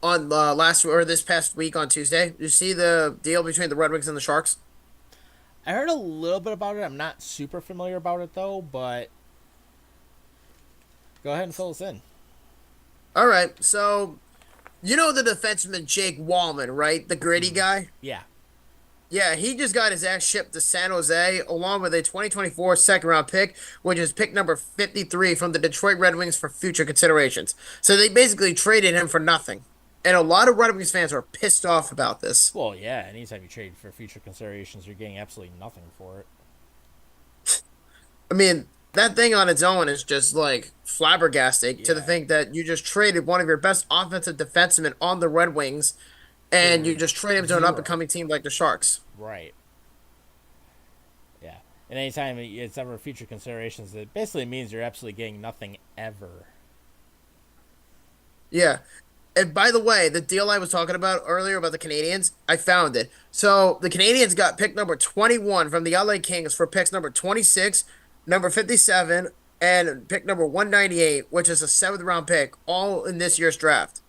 last or this past week on Tuesday? Did you see the deal between the Red Wings and the Sharks? I heard a little bit about it. I'm not super familiar about it, though, but go ahead and fill us in. All right. So, you know the defenseman Jake Wallman, right? The gritty guy? Yeah. Yeah, he just got his ass shipped to San Jose along with a 2024 second round pick, which is pick number 53 from the Detroit Red Wings for future considerations. So they basically traded him for nothing. And a lot of Red Wings fans are pissed off about this. Well, yeah, anytime you trade for future considerations, you're getting absolutely nothing for it. I mean, that thing on its own is just like flabbergasting to the Yeah. think that you just traded one of your best offensive defensemen on the Red Wings and you just trade him to an Zero. up and coming team like the Sharks. Right. Yeah. And anytime it's ever future considerations, it basically means you're absolutely getting nothing ever. Yeah. And by the way, the deal I was talking about earlier about the Canadians, I found it. So the Canadians got pick number 21 from the LA Kings for picks number 26, number 57, and pick number 198, which is a 7th round pick, all in this year's draft.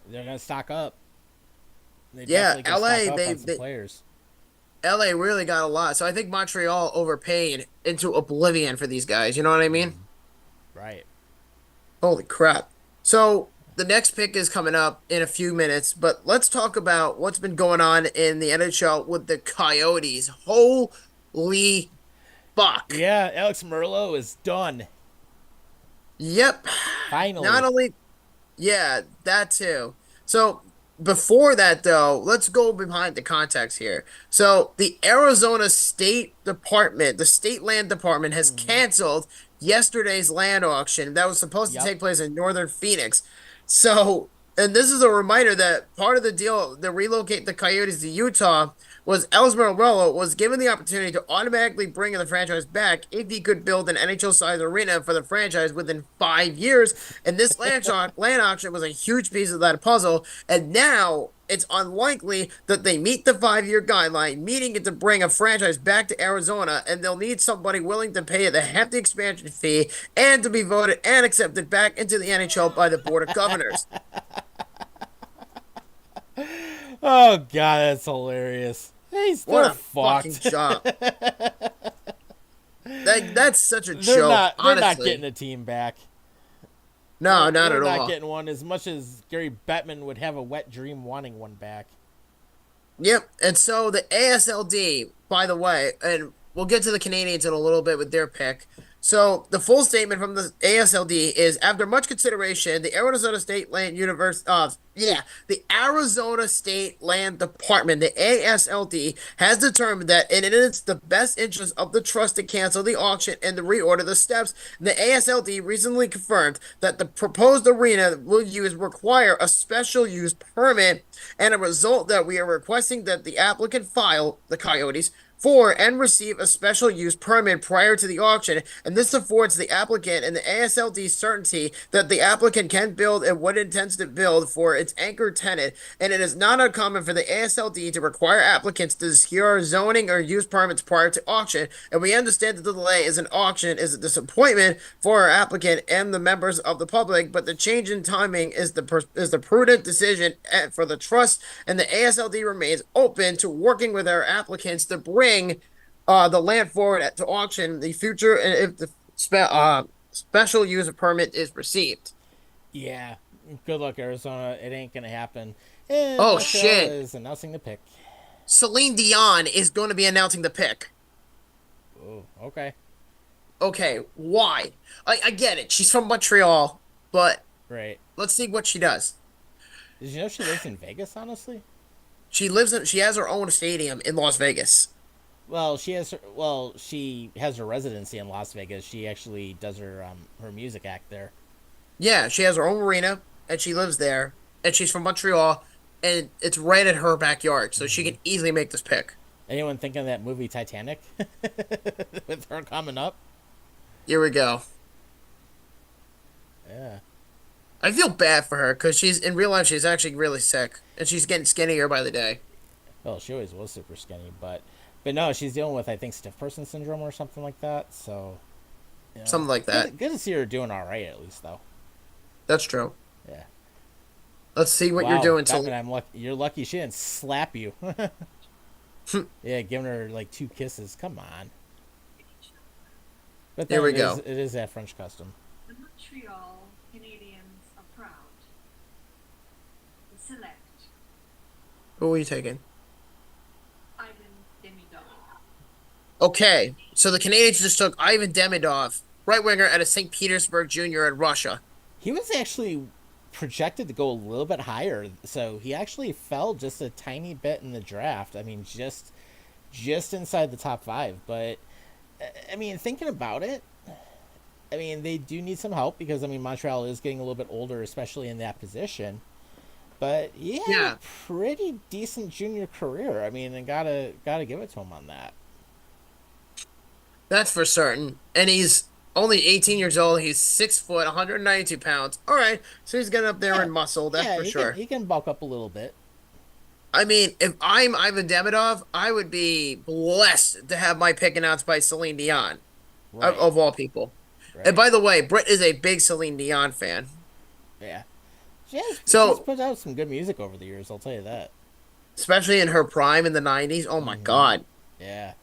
They're going to stock up. They Yeah, definitely can LA, stock up they- on some they- players. LA really got a lot. So I think Montreal overpaid into oblivion for these guys. You know what I mean? Right. Holy crap. So the next pick is coming up in a few minutes, but let's talk about what's been going on in the NHL with the Coyotes. Holy fuck. Yeah, Alex Merlo is done. Yep. Not Finally. only, yeah, that too. So before that, though, let's go behind the context here. So the Arizona State Department, the State Land Department, has Hmm. canceled yesterday's land auction that was supposed to Yep. take place in northern Phoenix. So, and this is a reminder that part of the deal to relocate the Coyotes to Utah was Ellsbury Morello was given the opportunity to automatically bring the franchise back if he could build an NHL-sized arena for the franchise within 5 years. And this land auction was a huge piece of that puzzle. And now it's unlikely that they meet the 5 year guideline, meaning it to bring a franchise back to Arizona, and they'll need somebody willing to pay the hefty expansion fee and to be voted and accepted back into the NHL by the Board of Governors. Oh god, that's hilarious. What They're a fucking fucked. job. That's such a they're joke, not. They're not honestly. getting a team back. No, not They're at not all. getting one. As much as Gary Bettman would have a wet dream wanting one back. Yep. And so the ASLD, by the way, and we'll get to the Canadians in a little bit with their pick. So the full statement from the ASLD is after much consideration, the Arizona State Land Universe the Arizona State Land Department, the ASLD, has determined that it is the best interest of the trust to cancel the auction and to reorder the steps. The ASLD recently confirmed that the proposed arena will require a special use permit, and a result that we are requesting that the applicant file, the Coyotes, for and receive a special use permit prior to the auction, and this affords the applicant and the ASLD certainty that the applicant can build and what it intends to build for its anchor tenant, and it is not uncommon for the ASLD to require applicants to secure zoning or use permits prior to auction, and we understand that the delay is an auction is a disappointment for our applicant and the members of the public, but the change in timing is the prudent decision for the trust, and the ASLD remains open to working with our applicants to bring the land forward to auction in the future if the special user permit is received. Yeah. Good luck, Arizona. It ain't gonna happen. And Oh Montreal shit. is announcing the pick. Celine Dion is going to be announcing the pick. Oh, okay. Okay, why? I get it. She's from Montreal, but Right. let's see what she does. Did you know she lives in Vegas? Honestly. She has her own stadium in Las Vegas. She has her residency in Las Vegas. She actually does her music act there. Yeah, she has her own arena and she lives there, and she's from Montreal, and it's right in her backyard, so she Hmm. can easily make this pick. Anyone thinking of that movie Titanic with her coming up? Here we go. Yeah. I feel bad for her because she's in real life she's actually really sick and she's getting skinnier by the day. Well, she always was super skinny, but no, she's dealing with I think stiff person syndrome or something like that. So, Something like that. good to see her doing all right at least though. That's true. Yeah. Let's see what Wow, you're doing. Batman, I'm lucky. You're lucky she didn't slap you. Yeah, giving her like 2 kisses. Come on. But Here then we go. it is that French custom. The Montreal Canadiens are proud to select Who are you taking? Ivan Demidov. Okay, so the Canadians just took Ivan Demidov, right winger out of St. Petersburg Jr. in Russia. He was actually projected to go a little bit higher, so he actually fell just a tiny bit in the draft. I mean, just inside the top 5. But I mean, thinking about it, I mean, they do need some help because I mean, Montreal is getting a little bit older, especially in that position. But he had Yeah. a pretty decent junior career. I mean, and gotta give it to him on that. That's for certain. And he's only 18 years old. He's 6 foot, 192 pounds. All right, so he's getting up there Yeah, in muscle. That's yeah, for sure. he can bulk up a little bit. I mean, if I'm Ivan Demidov, I would be blessed to have my pick announced by Celine Dion, Right, of all people. right. And by the way, Britt is a big Celine Dion fan. Yeah. So- She's put out some good music over the years, I'll tell you that. Especially in her prime in the 90s. Oh my Mhm. God. Yeah.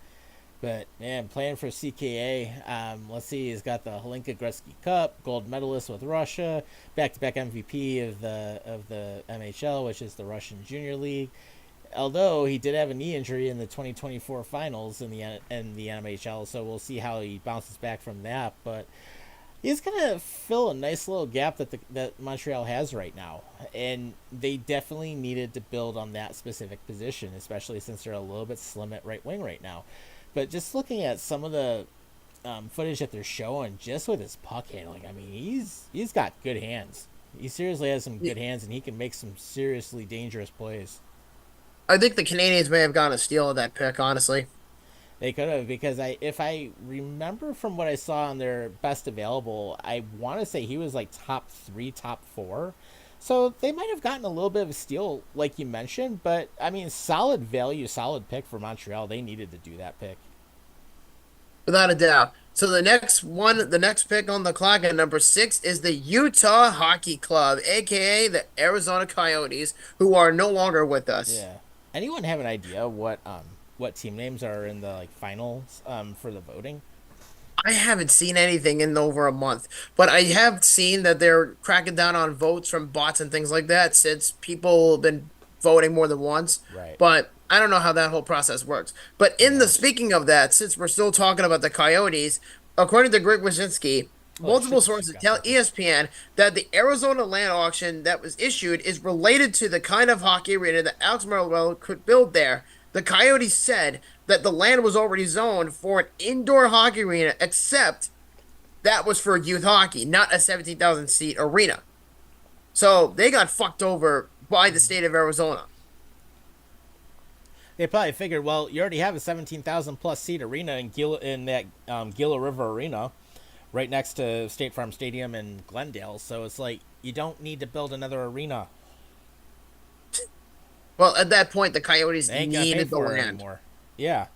But man, playing for CKA, let's see, he's got the Hlinka Gretzky Cup, gold medalist with Russia, back-to-back MVP of the MHL, which is the Russian Junior League. Although he did have a knee injury in the 2024 finals in the NMHL, so we'll see how he bounces back from that. But he's gonna fill a nice little gap that Montreal has right now, and they definitely needed to build on that specific position, especially since they're a little bit slim at right wing right now. But just looking at some of the footage that they're showing, just with his puck handling, I mean, he's got good hands. He seriously has some good hands, and he can make some seriously dangerous plays. I think the Canadians may have gotten a steal of that pick, honestly. They could have, because if I remember from what I saw on their best available, I want to say he was like top 3, top 4. So they might have gotten a little bit of a steal, like you mentioned. But, I mean, solid value, solid pick for Montreal. They needed to do that pick. Without a doubt. So the next pick on the clock at number 6 is the Utah Hockey Club, a.k.a. the Arizona Coyotes, who are no longer with us. Yeah. Anyone have an idea what team names are in the finals for the voting? I haven't seen anything in over a month, but I have seen that they're cracking down on votes from bots and things like that since people have been voting more than once. Right. But I don't know how that whole process works. But speaking of that, since we're still talking about the Coyotes, according to Greg Wyshynski, multiple sources tell ESPN that the Arizona land auction that was issued is related to the kind of hockey arena that Alex Merlo could build there. The Coyotes said that the land was already zoned for an indoor hockey arena, except that was for youth hockey, not a 17,000 seat arena. So they got fucked over by the state of Arizona. They probably figured, well, you already have a 17,000 plus seat arena in that Gila River Arena, right next to State Farm Stadium in Glendale. So it's like, you don't need to build another arena. Well, at that point, the Coyotes They ain't gonna pay needed the for it land. anymore. Yeah.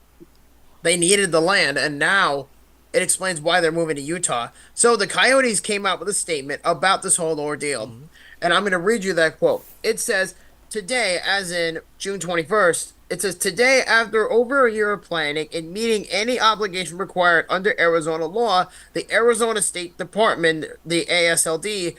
They needed the land, and now it explains why they're moving to Utah. So the Coyotes came out with a statement about this whole ordeal, and I'm going to read you that quote. It says, today, as in June 21st, it says, today, after over a year of planning and meeting any obligation required under Arizona law, the Arizona State Department, the ASLD,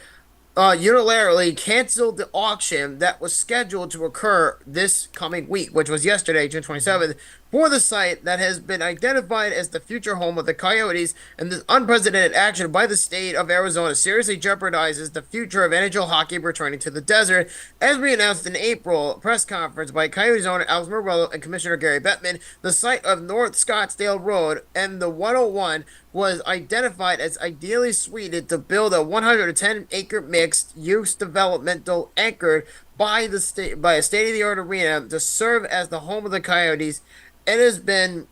unilaterally canceled the auction that was scheduled to occur this coming week, which was yesterday, June 27th, for the site that has been identified as the future home of the Coyotes. And this unprecedented action by the state of Arizona seriously jeopardizes the future of NHL hockey returning to the desert. As we announced in April press conference by Coyotes owner Alex Morello and Commissioner Gary Bettman, the site of North Scottsdale Road and the 101 was identified as ideally suited to build a 110-acre mixed-use developmental anchored by a state-of-the-art arena to serve as the home of the Coyotes. It has been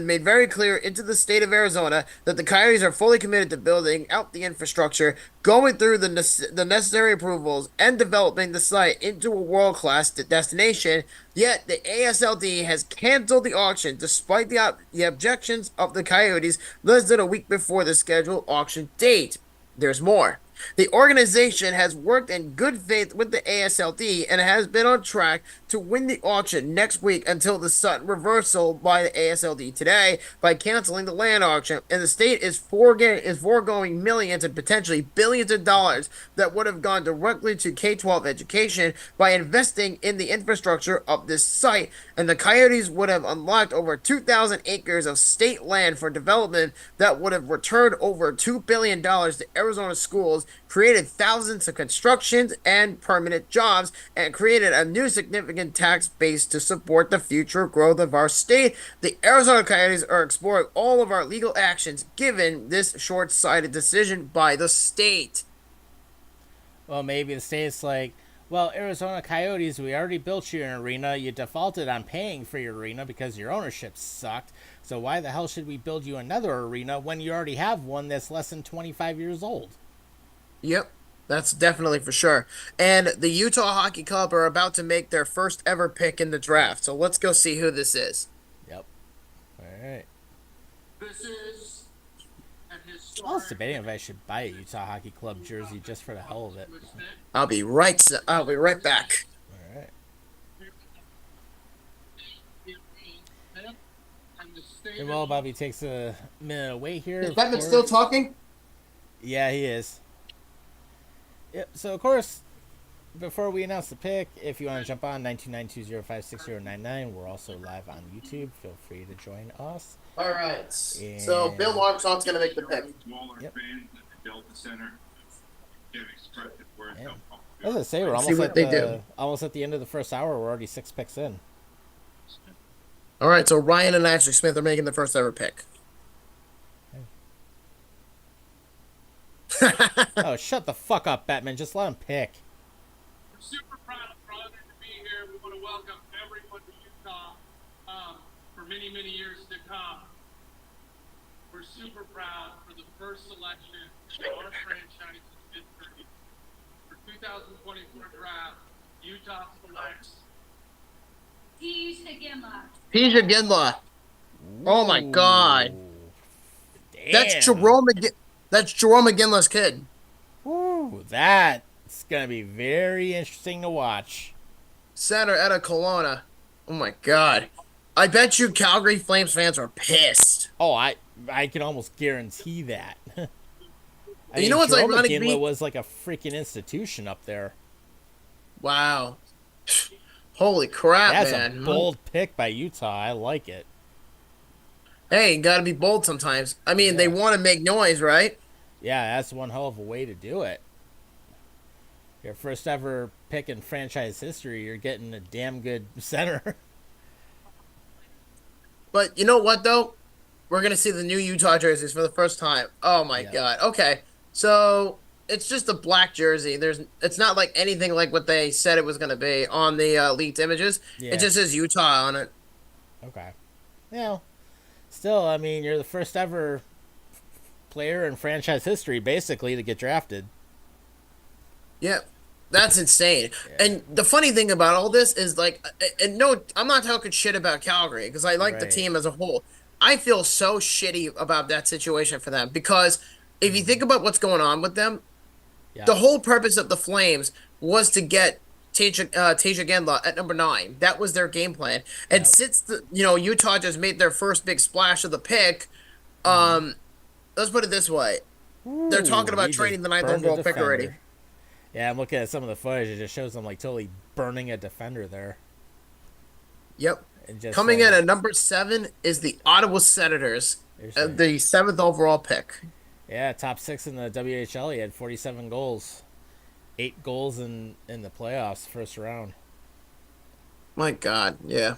made very clear into the state of Arizona that the Coyotes are fully committed to building out the infrastructure, going through the necessary approvals, and developing the site into a world-class destination. Yet the ASLD has canceled the auction despite the objections of the Coyotes less than a week before the scheduled auction date. There's more. The organization has worked in good faith with the ASLD and has been on track to win the auction next week until the sudden reversal by the ASLD today by canceling the land auction. And the state is foregoing millions and potentially billions of dollars that would have gone directly to K-12 education by investing in the infrastructure of this site. And the Coyotes would have unlocked over 2,000 acres of state land for development that would have returned over $2 billion to Arizona schools, created thousands of constructions and permanent jobs, and created a new significant tax base to support the future growth of our state. The Arizona Coyotes are exploring all of our legal actions given this short-sighted decision by the state. Well, maybe the state's like, well, Arizona Coyotes, we already built you an arena. You defaulted on paying for your arena because your ownership sucked. So why the hell should we build you another arena when you already have one that's less than 25 years old? Yep, that's definitely for sure. And the Utah Hockey Club are about to make their first ever pick in the draft. So let's go see who this is. Yep. All right. This is an historic. I was debating if I should buy a Utah Hockey Club jersey just for the hell of it. I'll be right back. All right. And the state And while Bobby takes a minute away here, Is of Batman still course. talking? Yeah, he is. Yep. So of course, before we announce the pick, if you want to jump on 92920560099, we're also live on YouTube. Feel free to join us. All right. And So Bill Armstrong's gonna make the pick. Smaller Yep. fans at the Delta Center can express it words Yeah. don't come I was gonna say we're See what they do. almost at the end of the first hour. We're already 6 picks in. All right. So Ryan and Ashley Smith are making the first ever pick. Oh, shut the fuck up, Batman. Just let him pick. We're super proud of brother to be here. We want to welcome everyone to Utah for many, many years to come. We're super proud for the first selection of our franchise's history. For 2024 draft, Utah selects Tease Aginla. Peja Ginla. Oh my God. Damn. That's Jerome McGinley's kid. Ooh, that's gonna be very interesting to watch. Center Etta Colonna. Oh my God. I bet you Calgary Flames fans are pissed. Oh, I can almost guarantee that. You know what's Jerome ironic, McGinley B? was like a freaking institution up there. Wow. Holy crap, That's man. a bold pick by Utah. I like it. Hey, you gotta be bold sometimes. I mean, they Yeah. want to make noise, right? Yeah, that's one hell of a way to do it. Your first ever pick in franchise history, you're getting a damn good center. But you know what, though? We're going to see the new Utah jerseys for the first time. Oh, my Yeah. God. Okay. So it's just a black jersey. It's not like anything like what they said it was going to be on the leaked images. Yeah. It just says Utah on it. Okay. Yeah. Still, I mean, you're the first ever player in franchise history, basically, to get drafted. Yeah. That's insane. Yeah. And the funny thing about all this is, like, and no, I'm not talking shit about Calgary because I like the Right. team as a whole. I feel so shitty about that situation for them because if you think about what's going on with them, Yeah. the whole purpose of the Flames was to get Tasia Gendla at number 9. That was their game plan. And Yep. since Utah just made their first big splash of the pick, let's put it this way: they're talking Ooh, about he trading just the 9th burned a overall pick already. defender. Yeah, I'm looking at some of the footage. It just shows them like totally burning a defender there. Yep. And just Coming in at number 7 is the Ottawa Senators, Seriously. the 7th overall pick. Yeah, top 6 in the WHL. He had 47 goals, 8 goals in the playoffs, first round. My God, yeah.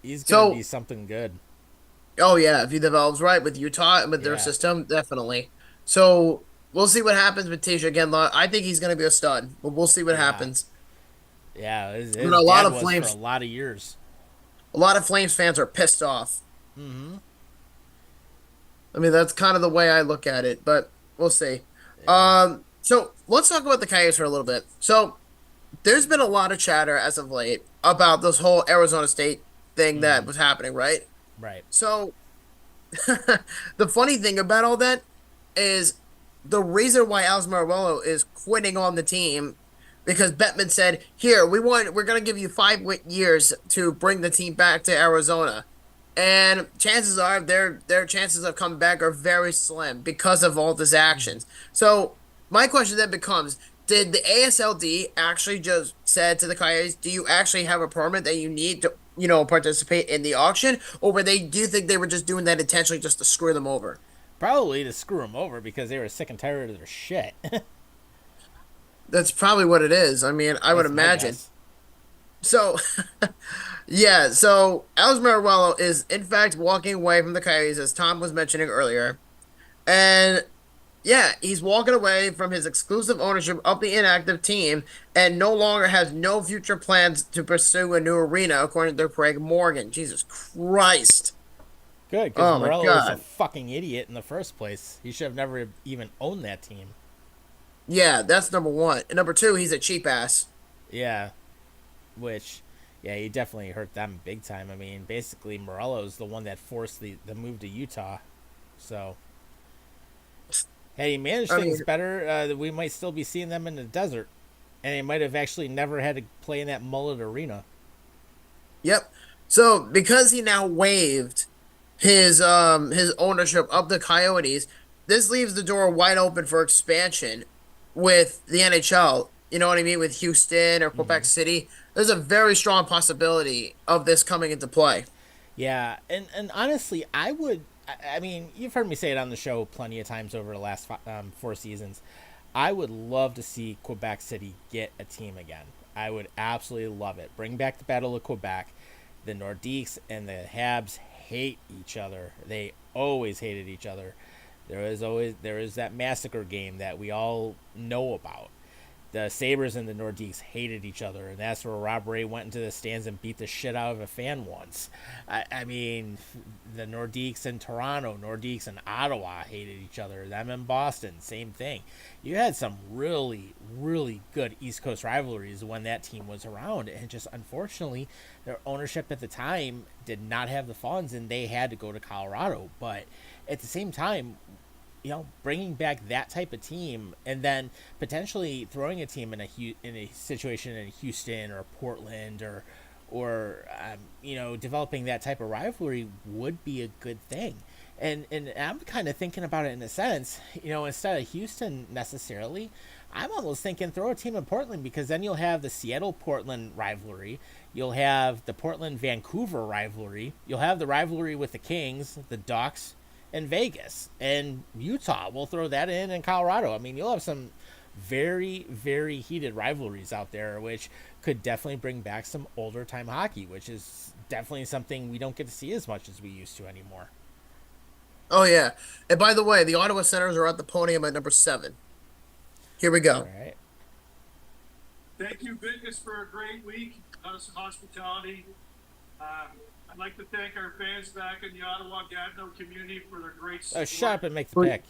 He's gonna So- be something good. Oh yeah, if he develops right with Utah and with their Yeah. system, definitely. So we'll see what happens with Tasia Gendla. I think he's going to be a stud, but we'll see what Yeah. happens. Yeah, his mean, a lot dad of was Flames- for a lot of years. A lot of Flames fans are pissed off. Mm-hmm. I mean, that's kind of the way I look at it, but we'll see. So let's talk about the Coyotes for a little bit. So there's been a lot of chatter as of late about this whole Arizona State thing that was happening, right? Right. So the funny thing about all that is the reason why Alex Maruello is quitting on the team because Bettman said, "Here, we're going to give you 5 years to bring the team back to Arizona." And chances are their chances of coming back are very slim because of all these actions. So my question then becomes, did the ASLD actually just said to the Coyotes, do you actually have a permit that you need to, participate in the auction? Or do you think they were just doing that intentionally just to screw them over? Probably to screw him over because they were sick and tired of their shit. That's probably what it is. I mean, I would That's my imagine. guess. So, yeah, so Alex Maruello is, in fact, walking away from the Coyotes, as Tom was mentioning earlier. And, yeah, he's walking away from his exclusive ownership of the inactive team and no longer has no future plans to pursue a new arena, according to Craig Morgan. Jesus Christ. Good, Oh, because my Morello was a God. fucking idiot in the first place. He should have never even owned that team. Yeah, that's number 1. And number 2, he's a cheap ass. Yeah. Which, yeah, he definitely hurt them big time. I mean, basically, Morello's the one that forced the move to Utah. So, had he managed I things mean- better, we might still be seeing them in the desert. And they might have actually never had to play in that mullet arena. Yep. So, because he now waived his ownership of the Coyotes, this leaves the door wide open for expansion with the NHL. You know what I mean? With Houston or Quebec City, there's a very strong possibility of this coming into play. Yeah, and honestly, I would. I mean, you've heard me say it on the show plenty of times over the last 4 seasons. I would love to see Quebec City get a team again. I would absolutely love it. Bring back the Battle of Quebec. The Nordiques and the Habs hate each other. They always hated each other. There is that massacre game that we all know about. The Sabres and the Nordiques hated each other, and that's where Rob Ray went into the stands and beat the shit out of a fan once. I mean, the Nordiques in Toronto, Nordiques in Ottawa hated each other. Them in Boston, same thing. You had some really, really good East Coast rivalries when that team was around, and just unfortunately, their ownership at the time did not have the funds, and they had to go to Colorado. But at the same time, bringing back that type of team and then potentially throwing a team in a situation in Houston or Portland or developing that type of rivalry would be a good thing. And I'm kind of thinking about it in a sense, instead of Houston necessarily, I'm almost thinking throw a team in Portland, because then you'll have the Seattle Portland rivalry, you'll have the Portland Vancouver rivalry, you'll have the rivalry with the Kings, the Ducks, and Vegas and Utah. We'll throw that in Colorado. I mean, you'll have some very, very heated rivalries out there, which could definitely bring back some older time hockey, which is definitely something we don't get to see as much as we used to anymore. Oh yeah. And by the way, the Ottawa Senators are at the podium at number 7. Here we All go. right. Thank you, Vegas, for a great week. Some hospitality. I'd like to thank our fans back in the Ottawa-Gatineau community for their great support. Oh, shut up and make the pick.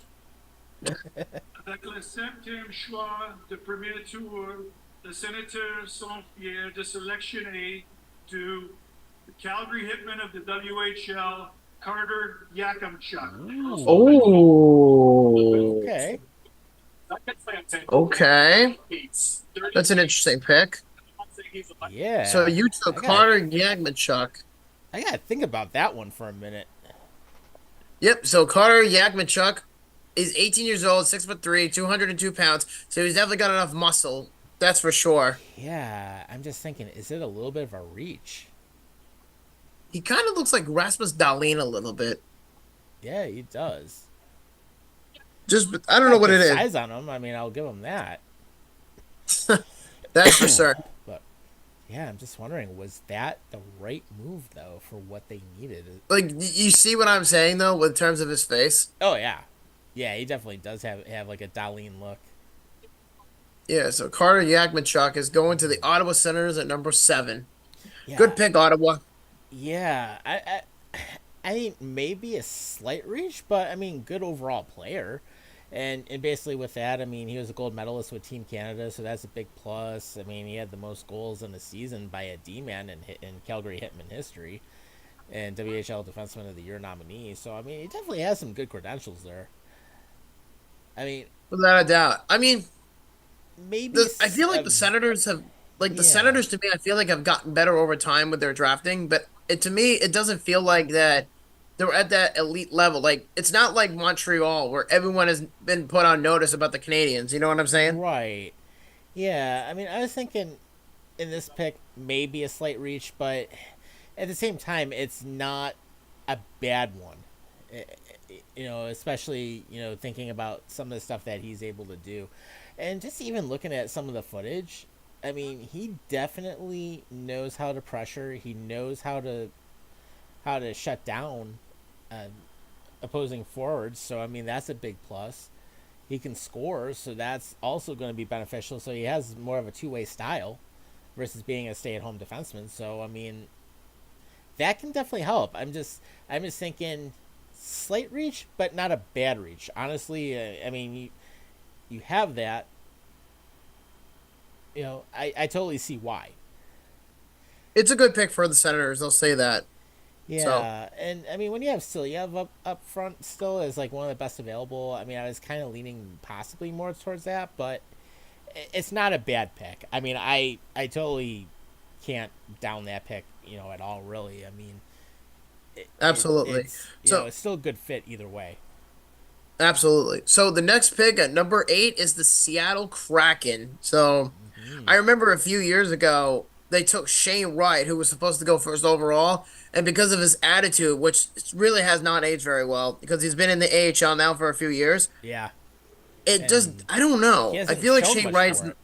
Avec le 7e choix de premier tour, les Sénateurs sont fiers de sélectionner du Calgary Hitman of the WHL, Carter Yakimchuk. Oh. Okay. Okay. That's an interesting pick. Yeah. So you took Carter Yagmachuk. I gotta think about that one for a minute. Yep. So Carter Yagmachuk is 18 years old, 6'3", 202 pounds. So he's definitely got enough muscle. That's for sure. Yeah, I'm just thinking, is it a little bit of a reach? He kind of looks like Rasmus Dahlin a little bit. Yeah, he does. Just, I don't know what it Good is. size on him. I mean, I'll give him that. That's for certain. But yeah, I'm just wondering, was that the right move though for what they needed? Like, you see what I'm saying though, with terms of his face. Oh yeah, yeah, he definitely does have like a Darlene look. Yeah. So Carter Yagmachuk is going to the Ottawa Senators at number 7. Yeah, Good pick, Ottawa. Yeah, I mean, maybe a slight reach, but I mean, good overall player. And basically with that, I mean, he was a gold medalist with Team Canada, so that's a big plus. I mean, he had the most goals in a season by a D-man in Calgary Hitman history, and WHL Defenseman of the Year nominee. So, I mean, he definitely has some good credentials there. I mean, Without a doubt. I mean, maybe... I feel like the Senators have, like, the Senators to me, I feel like have gotten better over time with their drafting, but to me, it doesn't feel like that they're at that elite level. Like, it's not like Montreal where everyone has been put on notice about the Canadians. You know what I'm saying? Right. Yeah, I mean, I was thinking in this pick, maybe a slight reach, but at the same time, it's not a bad one. Especially, thinking about some of the stuff that he's able to do. And just even looking at some of the footage, I mean, he definitely knows how to pressure. He knows how to shut down opposing forwards. So, I mean, that's a big plus. He can score, so that's also going to be beneficial. So he has more of a two-way style versus being a stay-at-home defenseman. So, I mean, that can definitely help. I'm just thinking slight reach, but not a bad reach. Honestly, I mean, you have that. I totally see why. It's a good pick for the Senators. I'll say that. Yeah, So. and I mean, when you have Silyev up front still as like one of the best available, I mean, I was kind of leaning possibly more towards that, but it's not a bad pick. I mean, I totally can't down that pick, at all, really. I mean, Absolutely. It's So it's still a good fit either way. absolutely. So the next pick at number 8 is the Seattle Kraken. So Hmm. I remember a few years ago they took Shane Wright, who was supposed to go first overall, and because of his attitude, which really has not aged very well, because he's been in the AHL now for a few years, Yeah, it just and I don't he know. I hasn't feel like shown Shane much Wright's for it.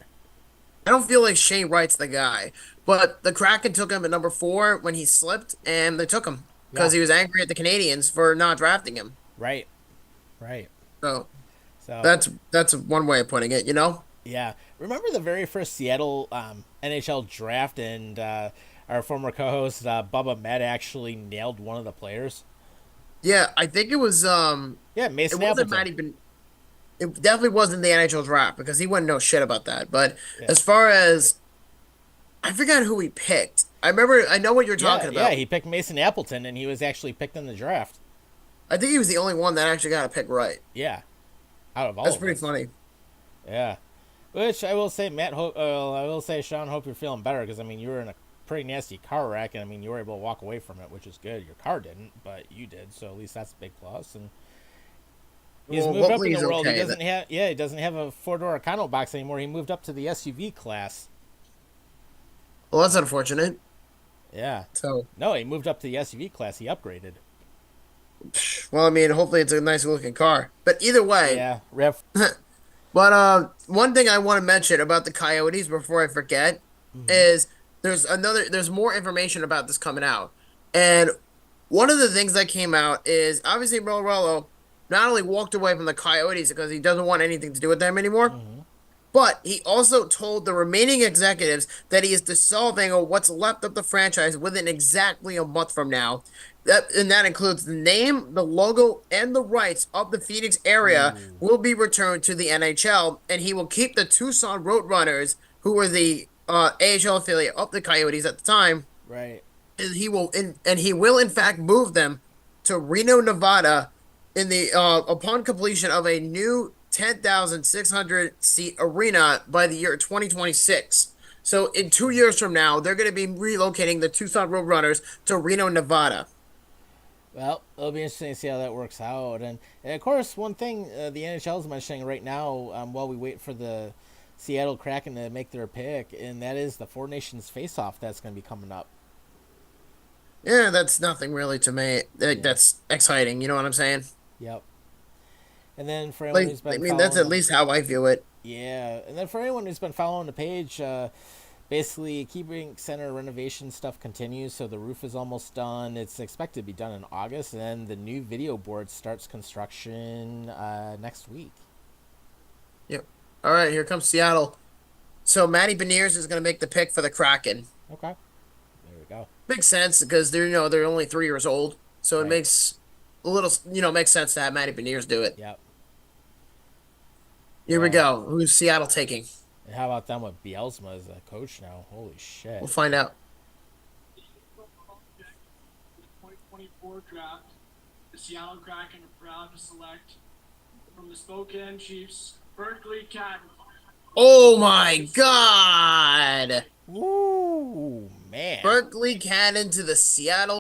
I don't feel like Shane Wright's the guy. But the Kraken took him at number 4 when he slipped, and they took him Yeah, because he was angry at the Canadians for not drafting him. right, right. So So that's one way of putting it, you know? yeah, remember the very first Seattle NHL draft, and our former co-host Bubba Med actually nailed one of the players. Yeah, I think Yeah, it Mason wasn't Appleton. Matty Ben it definitely wasn't the NHL draft because he wouldn't know shit about that. But Yeah, as far as I forgot who he picked. I know what you're yeah, talking yeah. about. He picked Mason Appleton, and he was actually picked in the draft. I think he was the only one that actually got a pick right. Yeah, out of all That's of pretty us. funny. Yeah, which I will say, I will say, Sean, hope you're feeling better because I mean you were in a pretty nasty car wreck, and I mean you were able to walk away from it, which is good. Your car didn't, but you did, so at least that's a big plus. And he's Well, moved up hopefully in the he's world. He okay. doesn't have, he doesn't have a four-door Econo box anymore. He moved up to the SUV class. Well, that's unfortunate. Yeah, So, no, he moved up to the SUV class. He upgraded. well, I mean, hopefully it's a nice looking car. But either way, Yeah, Rev. but one thing I want to mention about the Coyotes before I forget Mm-hmm. is there's more information about this coming out, and one of the things that came out is obviously Morello not only walked away from the Coyotes because he doesn't want anything to do with them anymore, Mm-hmm. but he also told the remaining executives that he is dissolving what's left of the franchise within exactly a month from now. That includes the name, the logo, and the rights of the Phoenix area Ooh, will be returned to the NHL, and he will keep the Tucson Roadrunners, who were the AHL affiliate of the Coyotes at the time, right. and he will in fact move them to Reno, Nevada, in the upon completion of a new 10,600 seat arena by the year 2026. So in 2 years from now, they're going to be relocating the Tucson Roadrunners to Reno, Nevada. Well, it'll be interesting to see how that works out. And of course, one thing the NHL is mentioning right now, while we wait for the Seattle Kraken to make their pick, and that is the Four Nations face-off that's going to be coming up. Yeah, that's nothing really to me. Yeah. That's exciting. You know what I'm saying? Yep. And then for anyone Like, who's I been mean, that's at following, least how I view it. yeah, and then for anyone who's been following the page, basically keeping center renovation stuff continues. So the roof is almost done. It's expected to be done in August, and then the new video board starts construction next week. Yep. All right, here comes Seattle. So Matty Beniers is going to make the pick for the Kraken. Okay, there we go. Makes sense because they're only 3 years old, so it Right. makes a little makes sense to have Matty Beniers do it. Yep. Here we Well, go. Who's Seattle taking? and how about them with Bielsa as a coach now? Holy We'll shit. find out. The 2024 draft, the Seattle Kraken are proud to select from the Spokane Chiefs, Berkeley Catton. Oh my God! Woo, man. Berkeley Cannon to the Seattle